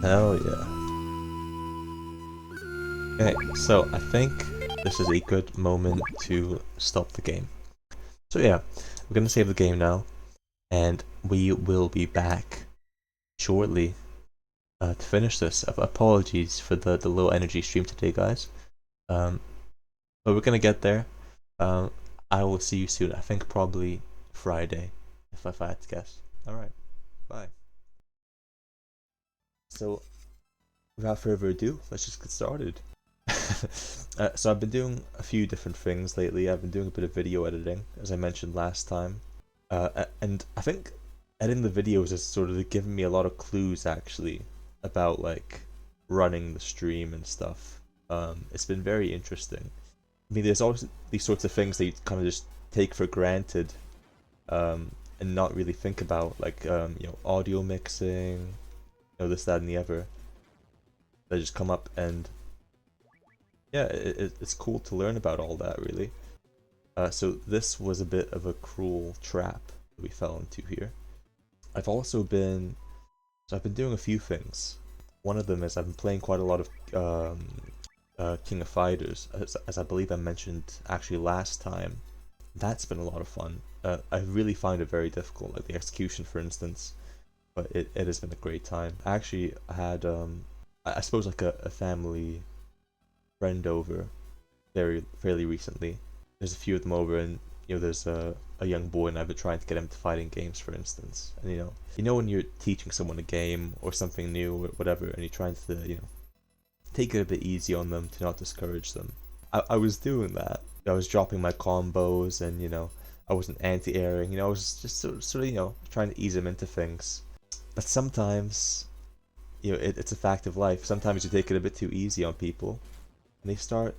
Hell yeah. Okay, so I think this is a good moment to stop the game. So yeah, we're gonna save the game now, and we will be back shortly to finish this. Apologies for the low energy stream today, guys. But we're gonna get there. I will see you soon. I think probably Friday, if I had to guess. Alright, bye. So, without further ado, let's just get started. So I've been doing a few different things lately. I've been doing a bit of video editing, as I mentioned last time. And I think editing the videos has sort of given me a lot of clues, actually, about, like, running the stream and stuff. It's been very interesting. I mean, there's always these sorts of things that you kind of just take for granted, and not really think about, like, you know, audio mixing, you know, this, that, and the other. They just come up, and yeah, it's cool to learn about all that, really. So this was a bit of a cruel trap that we fell into here. I've also been, so I've been doing a few things. One of them is I've been playing quite a lot of King of Fighters, as I believe I mentioned actually last time. That's been a lot of fun. I really find it very difficult, like the execution, for instance, but it has been a great time. I actually had, I suppose, like a family friend over fairly recently. There's a few of them over, and you know, there's a young boy, and I've been trying to get him to fighting games, for instance. And you know when you're teaching someone a game or something new or whatever, and you're trying to, you know, take it a bit easy on them to not discourage them. I was doing that. I was dropping my combos, and you know, I wasn't anti-airing. You know, I was just sort of, you know, trying to ease them into things. But sometimes, you know, it's a fact of life. Sometimes you take it a bit too easy on people, and they start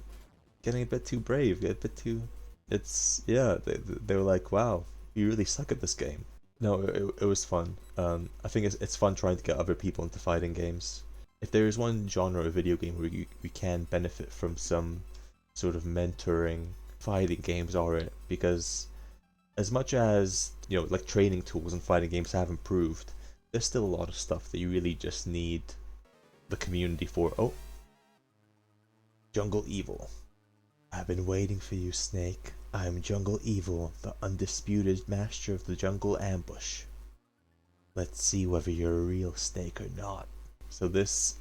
getting a bit too brave, a bit too... It's... yeah, they were like, wow, you really suck at this game. No, it was fun. I think it's fun trying to get other people into fighting games. If there is one genre of video game where you can benefit from some sort of mentoring, fighting games are it. Because as much as, you know, like training tools in fighting games have improved, there's still a lot of stuff that you really just need the community for. Oh. Jungle Evil. I've been waiting for you, Snake. I am Jungle Evil, the undisputed master of the jungle ambush. Let's see whether you're a real Snake or not. So this...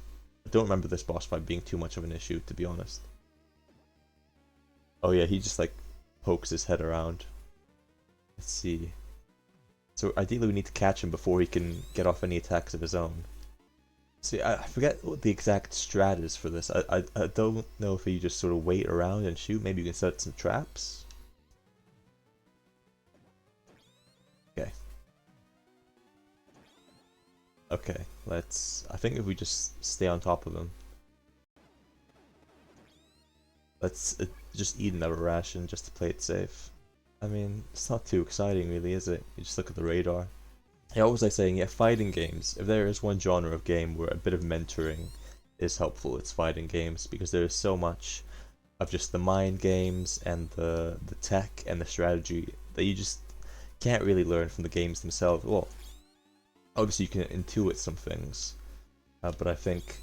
I don't remember this boss fight being too much of an issue, to be honest. Oh yeah, he just like pokes his head around. Let's see. So ideally we need to catch him before he can get off any attacks of his own. See, I forget what the exact strat is for this. I don't know if you just sort of wait around and shoot. Maybe you can set some traps. Okay. Okay, let's... I think if we just stay on top of him. Let's just eat another ration just to play it safe. I mean, it's not too exciting really, is it? You just look at the radar. Yeah, what was I saying? Yeah, fighting games. If there is one genre of game where a bit of mentoring is helpful, it's fighting games, because there is so much of just the mind games and the tech and the strategy that you just can't really learn from the games themselves. Well, Obviously, you can intuit some things, but I think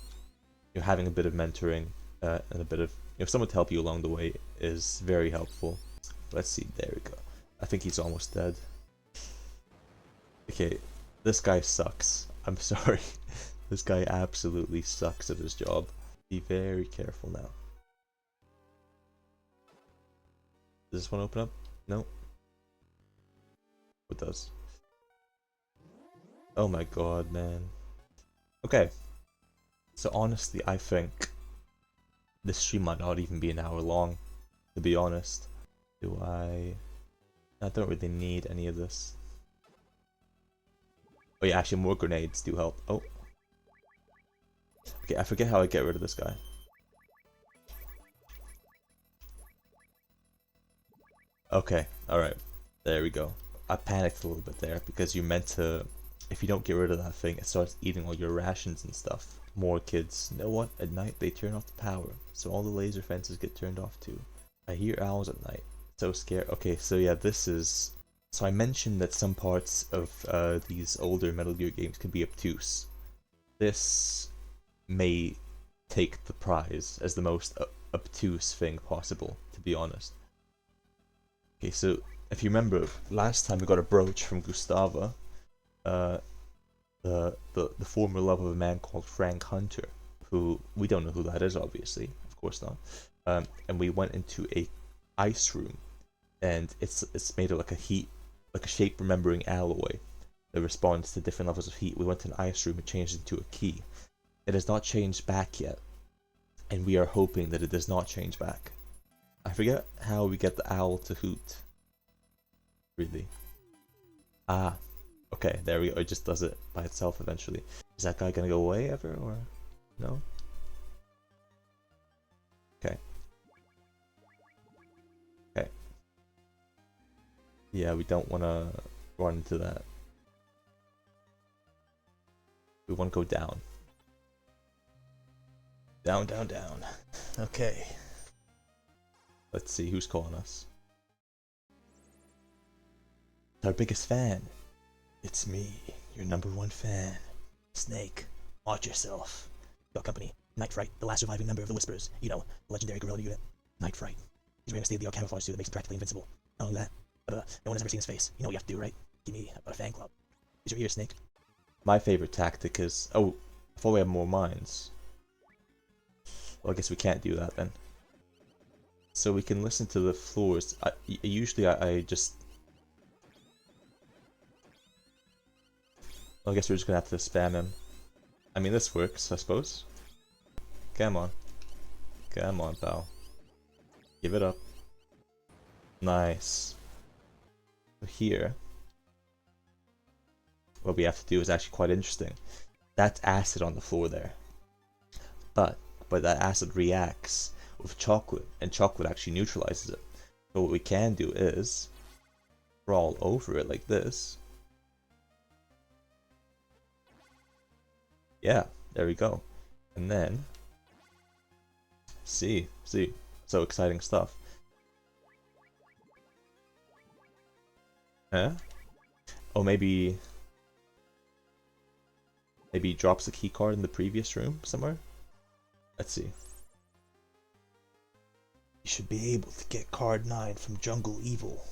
having a bit of mentoring and a bit of someone to help you along the way is very helpful. Let's see. There we go. I think he's almost dead. Okay, this guy sucks. I'm sorry. This guy absolutely sucks at his job. Be very careful now. Does this one open up? No. It does. Oh my god, man. Okay. So honestly, I think this stream might not even be an hour long, to be honest. I don't really need any of this. Oh yeah, actually more grenades do help. Oh. Okay, I forget how I get rid of this guy. Okay, alright. There we go. I panicked a little bit there because you meant to... If you don't get rid of that thing, it starts eating all your rations and stuff. More kids. You know what? At night they turn off the power, so all the laser fences get turned off too. I hear owls at night. So scared. Okay, so yeah, this is... So I mentioned that some parts of these older Metal Gear games can be obtuse. This may take the prize as the most obtuse thing possible, to be honest. Okay, so if you remember, last time we got a brooch from Gustava, the former love of a man called Frank Hunter, who we don't know who that is, obviously, of course not. And we went into a ice room, and it's made of like a shape remembering alloy that responds to different levels of heat. We went to an ice room and changed it into a key. It has not changed back yet, and we are hoping that it does not change back. I forget how we get the owl to hoot. Really? Ah, okay, there we go. It just does it by itself eventually. Is that guy gonna go away ever, or no? Okay. Okay. Yeah, we don't want to run into that. We want to go down. Down, down, down. Okay. Let's see who's calling us. Our biggest fan. It's me, your #1 fan. Snake, watch yourself. Got company. Night Fright, the last surviving member of the Whisperers. You know, legendary guerrilla unit. Night Fright. He's wearing a state-of-the-art camouflage suit that makes him practically invincible. Not only that, but no one has ever seen his face. You know what you have to do, right? Give me a fan club. Use your ears, Snake. My favorite tactic is... Oh, before we have more mines. Well, I guess we can't do that then. So we can listen to the floors. Usually I just... Well, I guess we're just gonna have to spam him. I mean, this works, I suppose. Come on. Come on, pal. Give it up. Nice. So here, what we have to do is actually quite interesting. That's acid on the floor there. But that acid reacts with chocolate, and chocolate actually neutralizes it. So what we can do is crawl over it like this. Yeah, there we go. And then, see, so exciting stuff. Huh? Oh, maybe he drops the key card in the previous room somewhere? Let's see. You should be able to get card 9 from Jungle Evil.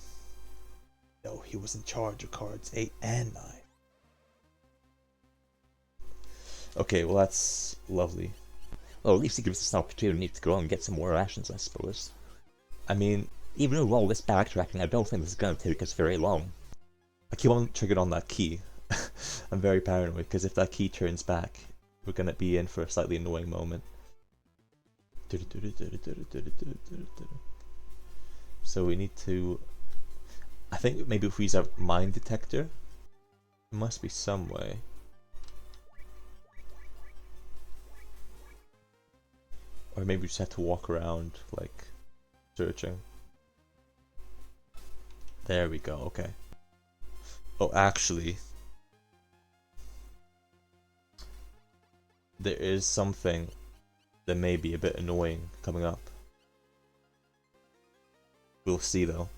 No, he was in charge of cards 8 and 9. Okay, well that's lovely. Well, at least it gives us an opportunity to go and get some more rations, I suppose. I mean, Even with all this backtracking, I don't think this is going to take us very long. I keep on triggering on that key. I'm very paranoid, because if that key turns back, we're gonna be in for a slightly annoying moment. So we need to... I think maybe if we use a mine detector, there must be some way. Or maybe we just have to walk around, like, searching. There we go, okay. Oh, actually, there is something that may be a bit annoying coming up. We'll see though.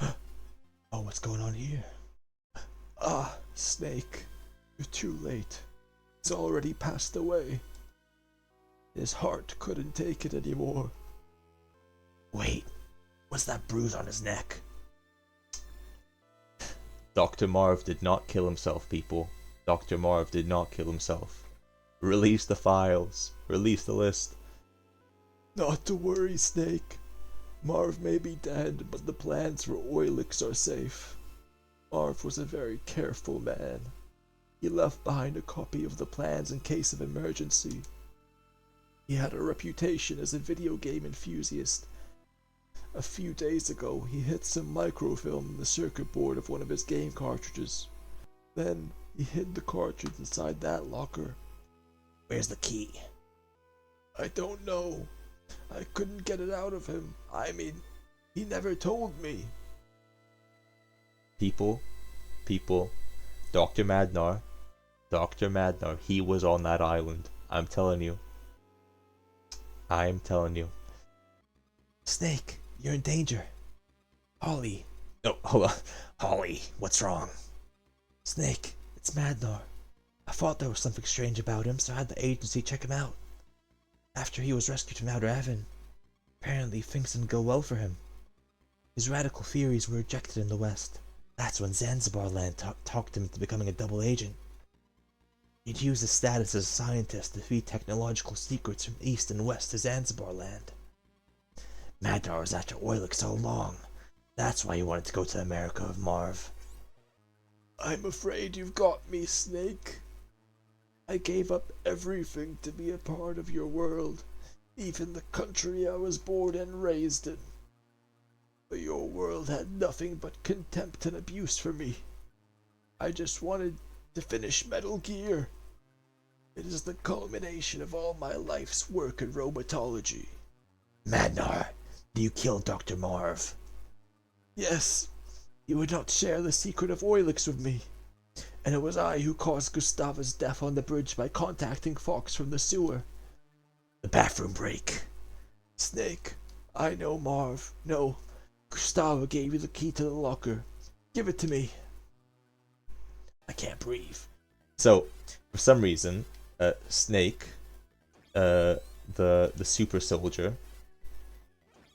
Oh, what's going on here? Ah, Snake, you're too late. He's already passed away. His heart couldn't take it anymore. Wait, what's that bruise on his neck? Dr. Marv did not kill himself, people. Dr. Marv did not kill himself. Release the files. Release the list. Not to worry, Snake. Marv may be dead, but the plans for Oilix are safe. Marv was a very careful man. He left behind a copy of the plans in case of emergency. He had a reputation as a video game enthusiast. A few days ago, he hid some microfilm in the circuit board of one of his game cartridges. Then, he hid the cartridge inside that locker. Where's the key? I don't know. I couldn't get it out of him. I mean, he never told me. People, Dr. Madnar, he was on that island. I'm telling you. Snake, you're in danger. Holly. Oh, hold on. Holly, what's wrong? Snake, it's Madnar. I thought there was something strange about him, so I had the agency check him out. After he was rescued from Outer Heaven, apparently things didn't go well for him. His radical theories were rejected in the West. That's when Zanzibar Land talked him into becoming a double agent. He'd used his status as a scientist to feed technological secrets from East and West to Zanzibar Land. Madnar was after Oilix all along. That's why he wanted to go to America with Marv. I'm afraid you've got me, Snake. I gave up everything to be a part of your world, even the country I was born and raised in. But your world had nothing but contempt and abuse for me. I just wanted to finish Metal Gear. It is the culmination of all my life's work in robontology. Madnar, do you kill Dr. Marv? Yes, he would not share the secret of Oilix with me. And it was I who caused Gustava's death on the bridge by contacting Fox from the sewer. The bathroom break. Snake, I know Marv. No, Gustava gave you the key to the locker. Give it to me. I can't breathe. So, for some reason, Snake, the super soldier,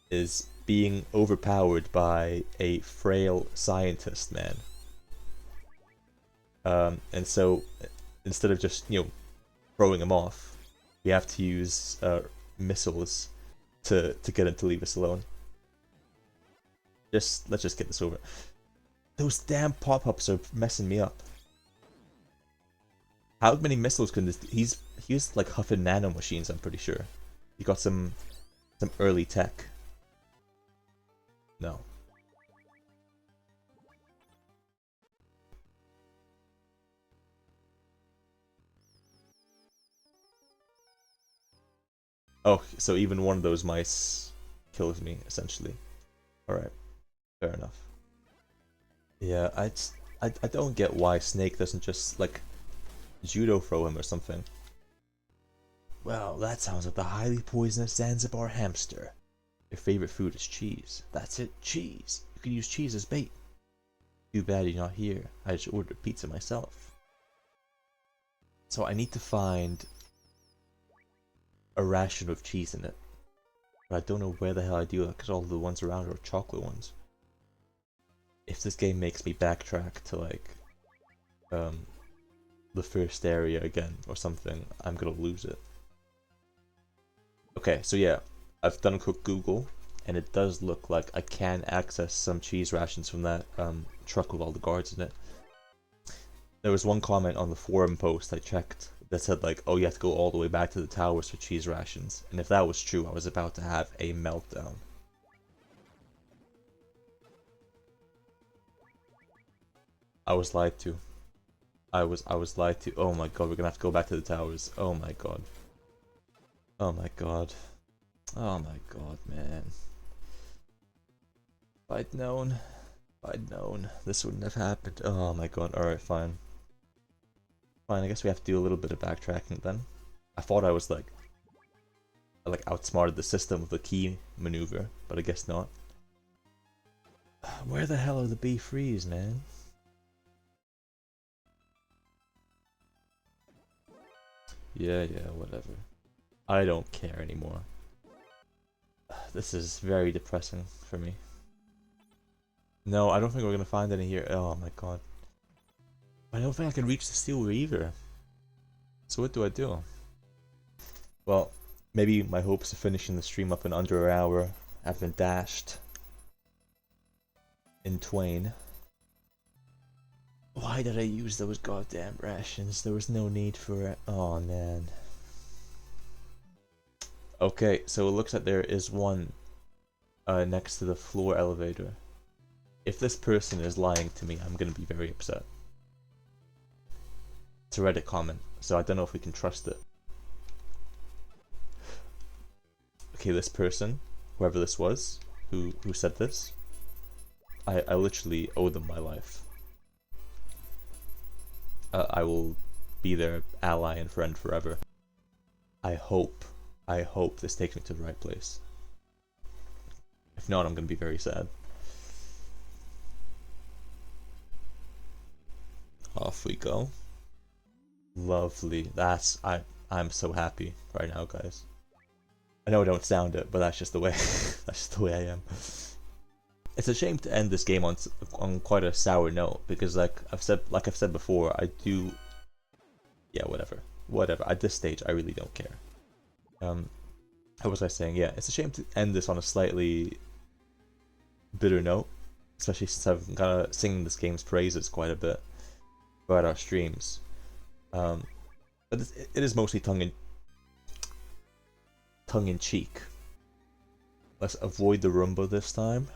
is being overpowered by a frail scientist man. And so, instead of just, throwing him off, we have to use missiles to get him to leave us alone. Let's just get this over. Those damn pop-ups are messing me up. How many missiles can this? He used like huffing nano machines. I'm pretty sure. He got some early tech. No. Oh, so even one of those mice kills me, essentially. Alright. Fair enough. Yeah, I don't get why Snake doesn't just, like, judo throw him or something. Well, that sounds like the highly poisonous Zanzibar hamster. Your favorite food is cheese. That's it, cheese. You can use cheese as bait. Too bad you're not here. I just ordered pizza myself. So I need to find a ration with cheese in it. But I don't know where the hell I do that because all the ones around are chocolate ones. If this game makes me backtrack to like the first area again or something, I'm gonna lose it. Okay, so yeah, I've done a quick Google and it does look like I can access some cheese rations from that truck with all the guards in it. There was one comment on the forum post I checked that said like, oh, you have to go all the way back to the towers for cheese rations. And if that was true, I was about to have a meltdown. I was lied to. I was lied to. Oh my god, we're gonna have to go back to the towers. Oh my god. Oh my god. Oh my god, man. If I'd known, this wouldn't have happened. Oh my god, alright, fine. Fine, I guess we have to do a little bit of backtracking then. I thought I was like outsmarted the system with the key maneuver, but I guess not. Where the hell are the B3s, man? Yeah, whatever. I don't care anymore. This is very depressing for me. No, I don't think we're gonna find any here. Oh my god. I don't think I can reach the steel either. So what do I do? Well, maybe my hopes of finishing the stream up in under an hour have been dashed in twain. Why did I use those goddamn rations? There was no need for it. Oh man. Okay, so it looks like there is one next to the floor elevator. If this person is lying to me, I'm gonna be very upset. It's a Reddit comment, so I don't know if we can trust it. Okay, this person, whoever this was, who said this, I literally owe them my life. I will be their ally and friend forever. I hope this takes me to the right place. If not, I'm gonna be very sad. Off we go. Lovely. I'm so happy right now, guys. I know I don't sound it, but that's just the way that's just the way I am. It's a shame to end this game on quite a sour note because, like I've said before, I do. Yeah, whatever. At this stage, I really don't care. How was I saying? Yeah, it's a shame to end this on a slightly bitter note, especially since I've kind of singing this game's praises quite a bit throughout our streams. But it is mostly tongue in cheek. Let's avoid the Rumba this time.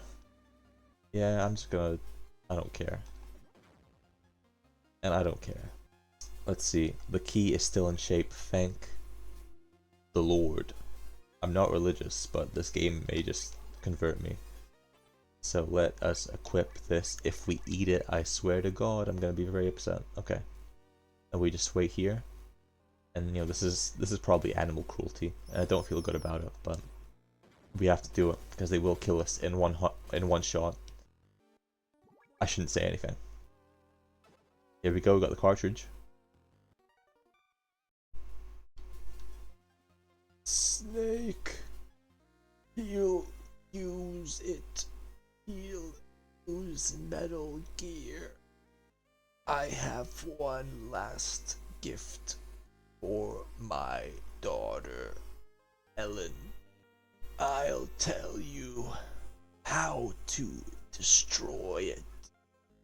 Yeah, I'm just gonna. I don't care. And I don't care. Let's see. The key is still in shape. Thank the Lord. I'm not religious, but this game may just convert me. So let us equip this. If we eat it, I swear to God, I'm gonna be very upset. Okay. And we just wait here. And you know, this is probably animal cruelty. And I don't feel good about it, but we have to do it because they will kill us in one shot. I shouldn't say anything. Here we go, we got the cartridge. Snake. He'll use it. He'll use Metal Gear. I have one last gift for my daughter, Ellen. I'll tell you how to destroy it.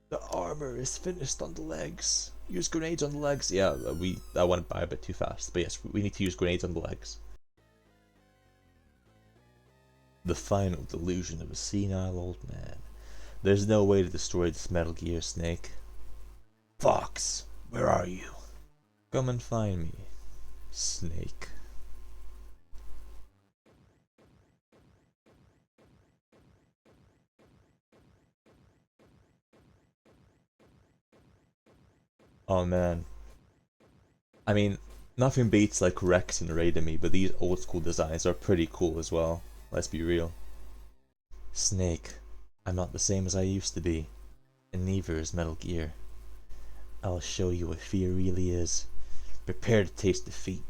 The armor is finished on the legs. Use grenades on the legs. Yeah, that went by a bit too fast. But yes, we need to use grenades on the legs. The final delusion of a senile old man. There's no way to destroy this Metal Gear, Snake. Fox, where are you? Come and find me, Snake. Oh man. I mean, nothing beats like Rex and Raidemi, but these old school designs are pretty cool as well. Let's be real. Snake, I'm not the same as I used to be, and neither is Metal Gear. I'll show you what fear really is. Prepare to taste defeat.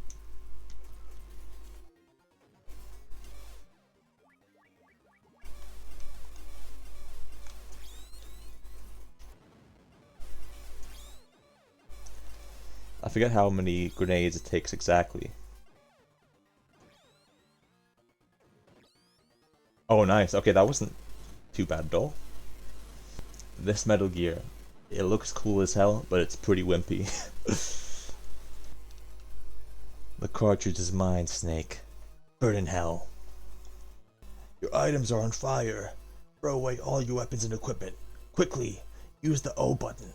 I forget how many grenades it takes exactly. Oh nice, okay, that wasn't too bad at all. This Metal Gear, it looks cool as hell, but it's pretty wimpy. The cartridge is mine, Snake. Burn in hell. Your items are on fire. Throw away all your weapons and equipment. Quickly, use the O button.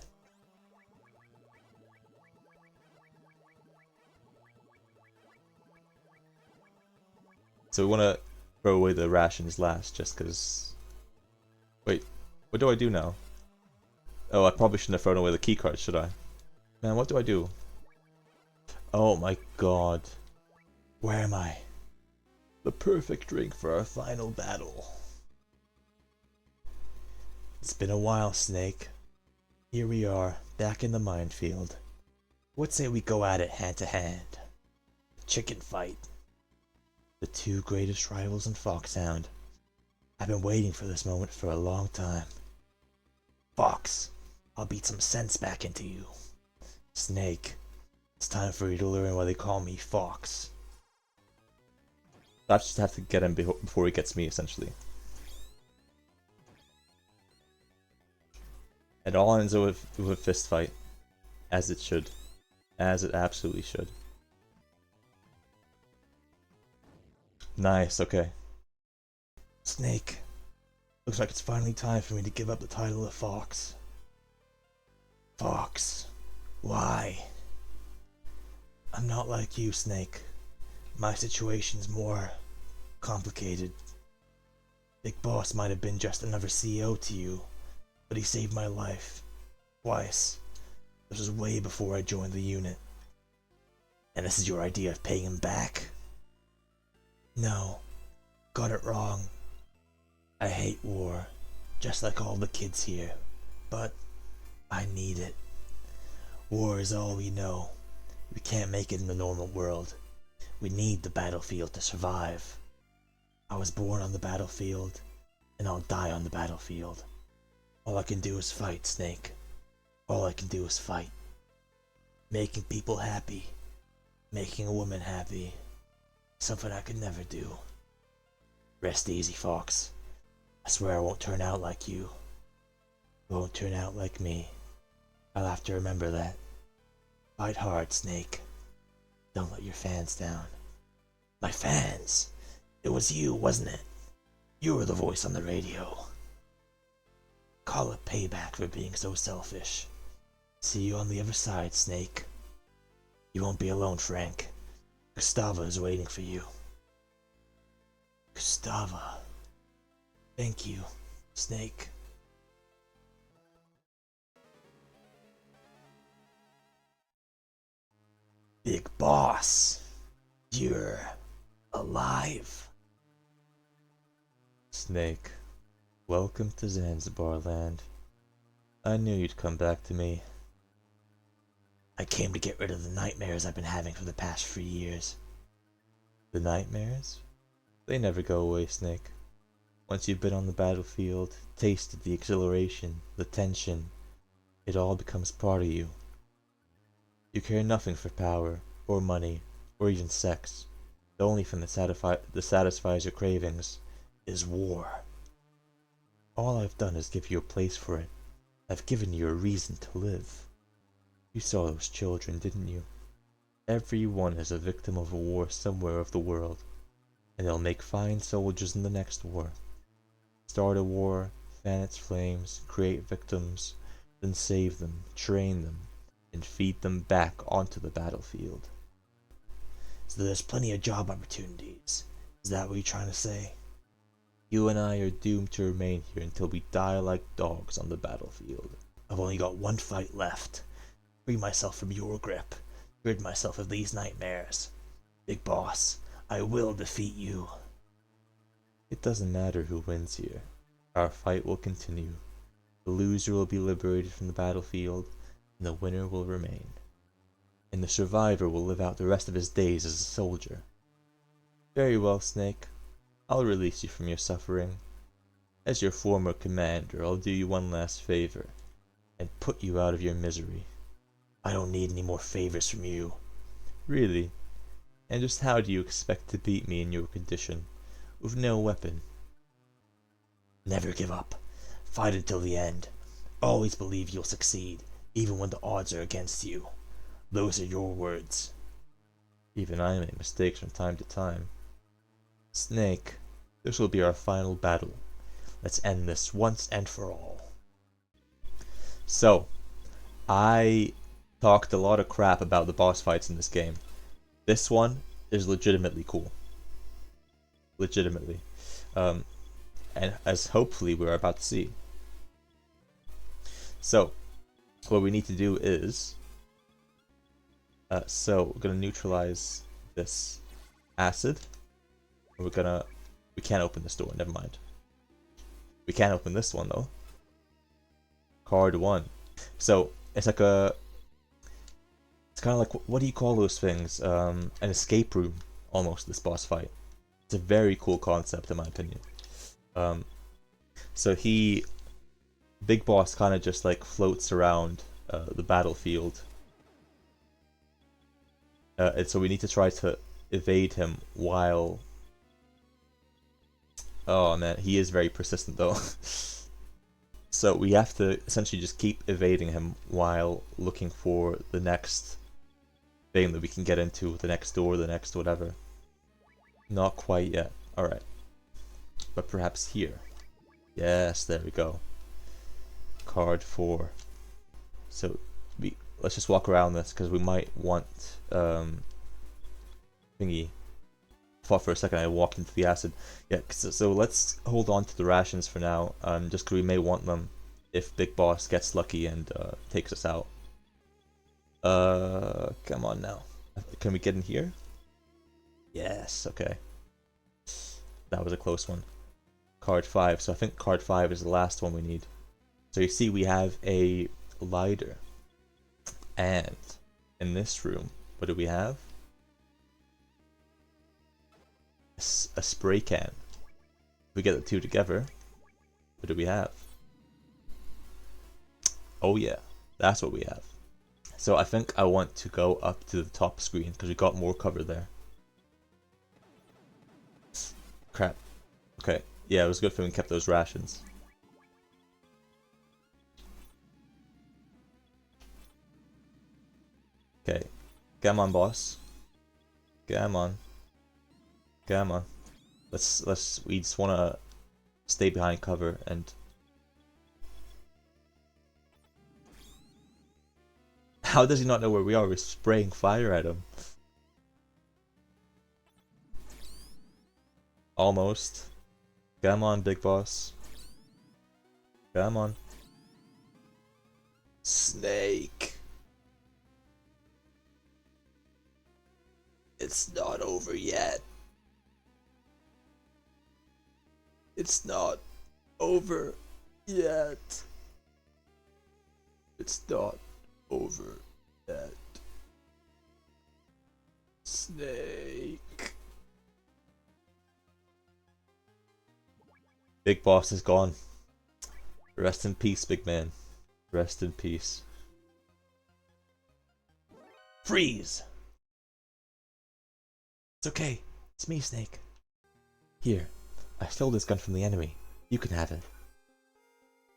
So we want to throw away the rations last, just because... Wait, what do I do now? Oh, I probably shouldn't have thrown away the keycard, should I? Man, what do I do? Oh my god. Where am I? The perfect drink for our final battle. It's been a while, Snake. Here we are, back in the minefield. What say we go at it hand to hand? chicken fight. The two greatest rivals in Foxhound. I've been waiting for this moment for a long time. Fox, I'll beat some sense back into you. Snake, it's time for you to learn why they call me Fox. I just have to get him before he gets me, essentially. It all ends with a fist fight. As it should. As it absolutely should. Nice, okay. Snake, looks like it's finally time for me to give up the title of Fox. Fox, why? I'm not like you, Snake. My situation's more complicated. Big Boss might have been just another CEO to you, but he saved my life. Twice. This was way before I joined the unit. And this is your idea of paying him back? No. Got it wrong. I hate war, just like all the kids here. But I need it. War is all we know. We can't make it in the normal world. We need the battlefield to survive. I was born on the battlefield, and I'll die on the battlefield. All I can do is fight, Snake. All I can do is fight. Making people happy. Making a woman happy. Something I could never do. Rest easy, Fox. I swear I won't turn out like you. I won't turn out like me. I'll have to remember that. Fight hard, Snake. Don't let your fans down. My fans? It was you, wasn't it? You were the voice on the radio. Call it payback for being so selfish. See you on the other side, Snake. You won't be alone, Frank. Gustava is waiting for you. Gustava. Thank you, Snake. Big Boss. You're alive. Snake, welcome to Zanzibar land. I knew you'd come back to me. I came to get rid of the nightmares I've been having for the past 3 years. The nightmares? They never go away, Snake. Once you've been on the battlefield, tasted the exhilaration, the tension, it all becomes part of you. You care nothing for power, or money, or even sex. The only thing that satisfies your cravings is war. All I've done is give you a place for it. I've given you a reason to live. You saw those children, didn't you? Every one is a victim of a war somewhere of the world, and they'll make fine soldiers in the next war. Start a war, fan its flames, create victims, then save them, train them, and feed them back onto the battlefield. So there's plenty of job opportunities. Is that what you're trying to say? You and I are doomed to remain here until we die like dogs on the battlefield. I've only got one fight left. Free myself from your grip. Rid myself of these nightmares. Big Boss, I will defeat you. It doesn't matter who wins here. Our fight will continue. The loser will be liberated from the battlefield, and the winner will remain. And the survivor will live out the rest of his days as a soldier. Very well, Snake. I'll release you from your suffering. As your former commander, I'll do you one last favor, and put you out of your misery. I don't need any more favors from you. Really? And just how do you expect to beat me in your condition, with no weapon? Never give up. Fight until the end. Always believe you'll succeed, even when the odds are against you. Those are your words. Even I make mistakes from time to time. Snake, this will be our final battle. Let's end this once and for all. So, I talked a lot of crap about the boss fights in this game. This one is legitimately cool. Legitimately. And as hopefully we're about to see. So, what we need to do is... so, we're going to neutralize this acid. We can't open this door, never mind. We can't open this one though. Card 1. So, it's like It's kind of like, what do you call those things? An escape room, almost, this boss fight. It's a very cool concept, in my opinion. So Big Boss kind of just like floats around the battlefield. And so we need to try to evade him while... Oh man, he is very persistent though. So we have to essentially just keep evading him while looking for the next thing that we can get into, the next door, the next whatever. Not quite yet. Alright. But perhaps here. Yes, there we go. Card 4. So let's just walk around this because we might want thingy. Thought for a second I walked into the acid. Yeah, so let's hold on to the rations for now, just because we may want them if Big Boss gets lucky and takes us out. Come on now. Can we get in here? Yes, okay. That was a close one. Card 5, so I think card 5 is the last one we need. So you see we have a lighter. And in this room, what do we have? A spray can. If we get the two together, what do we have? Oh yeah, that's what we have. So I think I want to go up to the top screen because we got more cover there. Crap. Okay, yeah, it was good for we kept those rations. Okay, come on, boss. Come on. Come on. We just wanna stay behind cover and... How does he not know where we are? We're spraying fire at him. Almost. Come on, Big Boss. Come on. Snake. It's not over yet. It's not over yet. It's not over yet. Snake. Big Boss is gone. Rest in peace, big man. Rest in peace. Freeze! It's okay. It's me, Snake. Here. I stole this gun from the enemy. You can have it.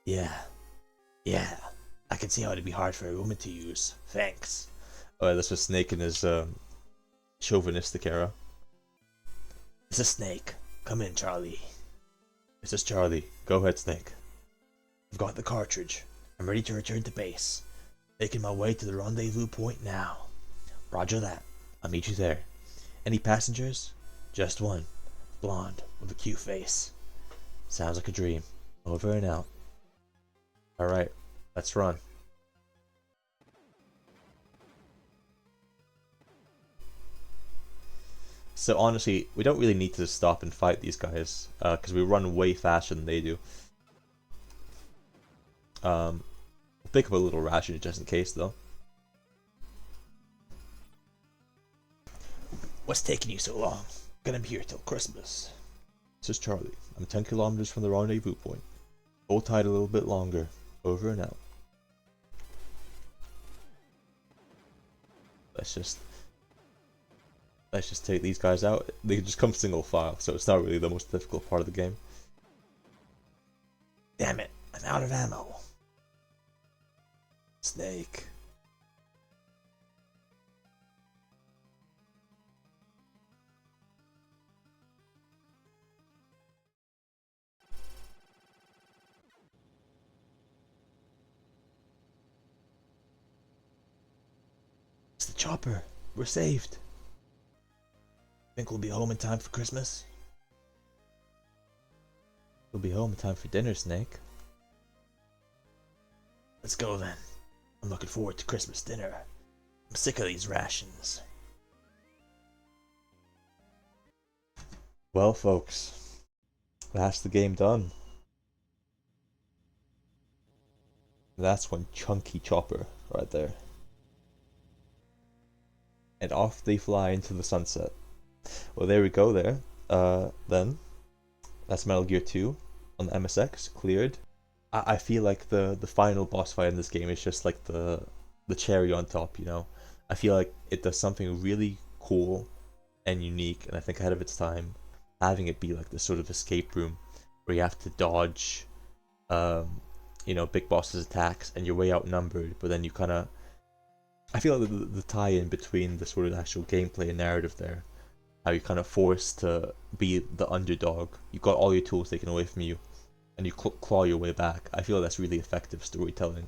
Yeah. I can see how it'd be hard for a woman to use. Thanks. Oh, this was Snake in his chauvinistic era. This is Snake. Come in, Charlie. This is Charlie. Go ahead, Snake. I've got the cartridge. I'm ready to return to base. Making my way to the rendezvous point now. Roger that. I'll meet you there. Any passengers? Just one. Blonde, with a cute face. Sounds like a dream. Over and out. Alright, let's run. So honestly, we don't really need to stop and fight these guys, because we run way faster than they do. We'll pick up a little ration just in case though. What's taking you so long? Gonna be here till Christmas. This is Charlie. I'm 10 kilometers from the rendezvous point. Hold tight a little bit longer. Over and out. Let's just take these guys out. They can just come single file, so it's not really the most difficult part of the game. Damn it, I'm out of ammo. Snake. It's the chopper. We're saved. Think we'll be home in time for Christmas? We'll be home in time for dinner, Snake. Let's go then. I'm looking forward to Christmas dinner. I'm sick of these rations. Well, folks, that's the game done. That's one chunky chopper right there. and off they fly into the sunset. Well, there we go there. Then, that's Metal Gear 2 on the MSX, cleared. I feel like the final boss fight in this game is just like the cherry on top, you know? I feel like it does something really cool and unique, and I think ahead of its time, having it be like this sort of escape room where you have to dodge, Big Boss's attacks, and you're way outnumbered, but then you kind of... I feel like the tie-in between the sort of actual gameplay and narrative there, how you're kind of forced to be the underdog. You got all your tools taken away from you, and you claw your way back. I feel that's really effective storytelling.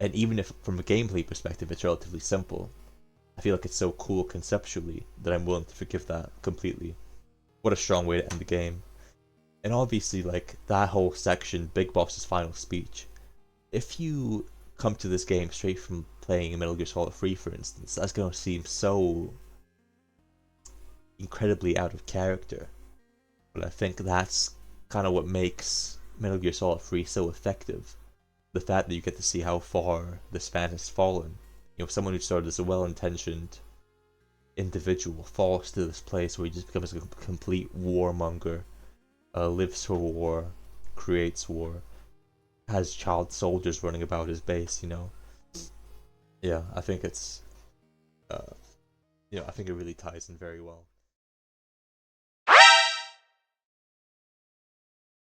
And even if from a gameplay perspective it's relatively simple, I feel like it's so cool conceptually that I'm willing to forgive that completely. What a strong way to end the game. And obviously, like, that whole section, Big Boss's final speech, if you come to this game straight from playing Metal Gear Solid 3, for instance, that's going to seem so incredibly out of character. But I think that's kind of what makes Metal Gear Solid 3 so effective. The fact that you get to see how far this fan has fallen. You know, someone who started as a well-intentioned individual falls to this place where he just becomes a complete warmonger, lives for war, creates war, has child soldiers running about his base, you know. Yeah, I think it's, I think it really ties in very well.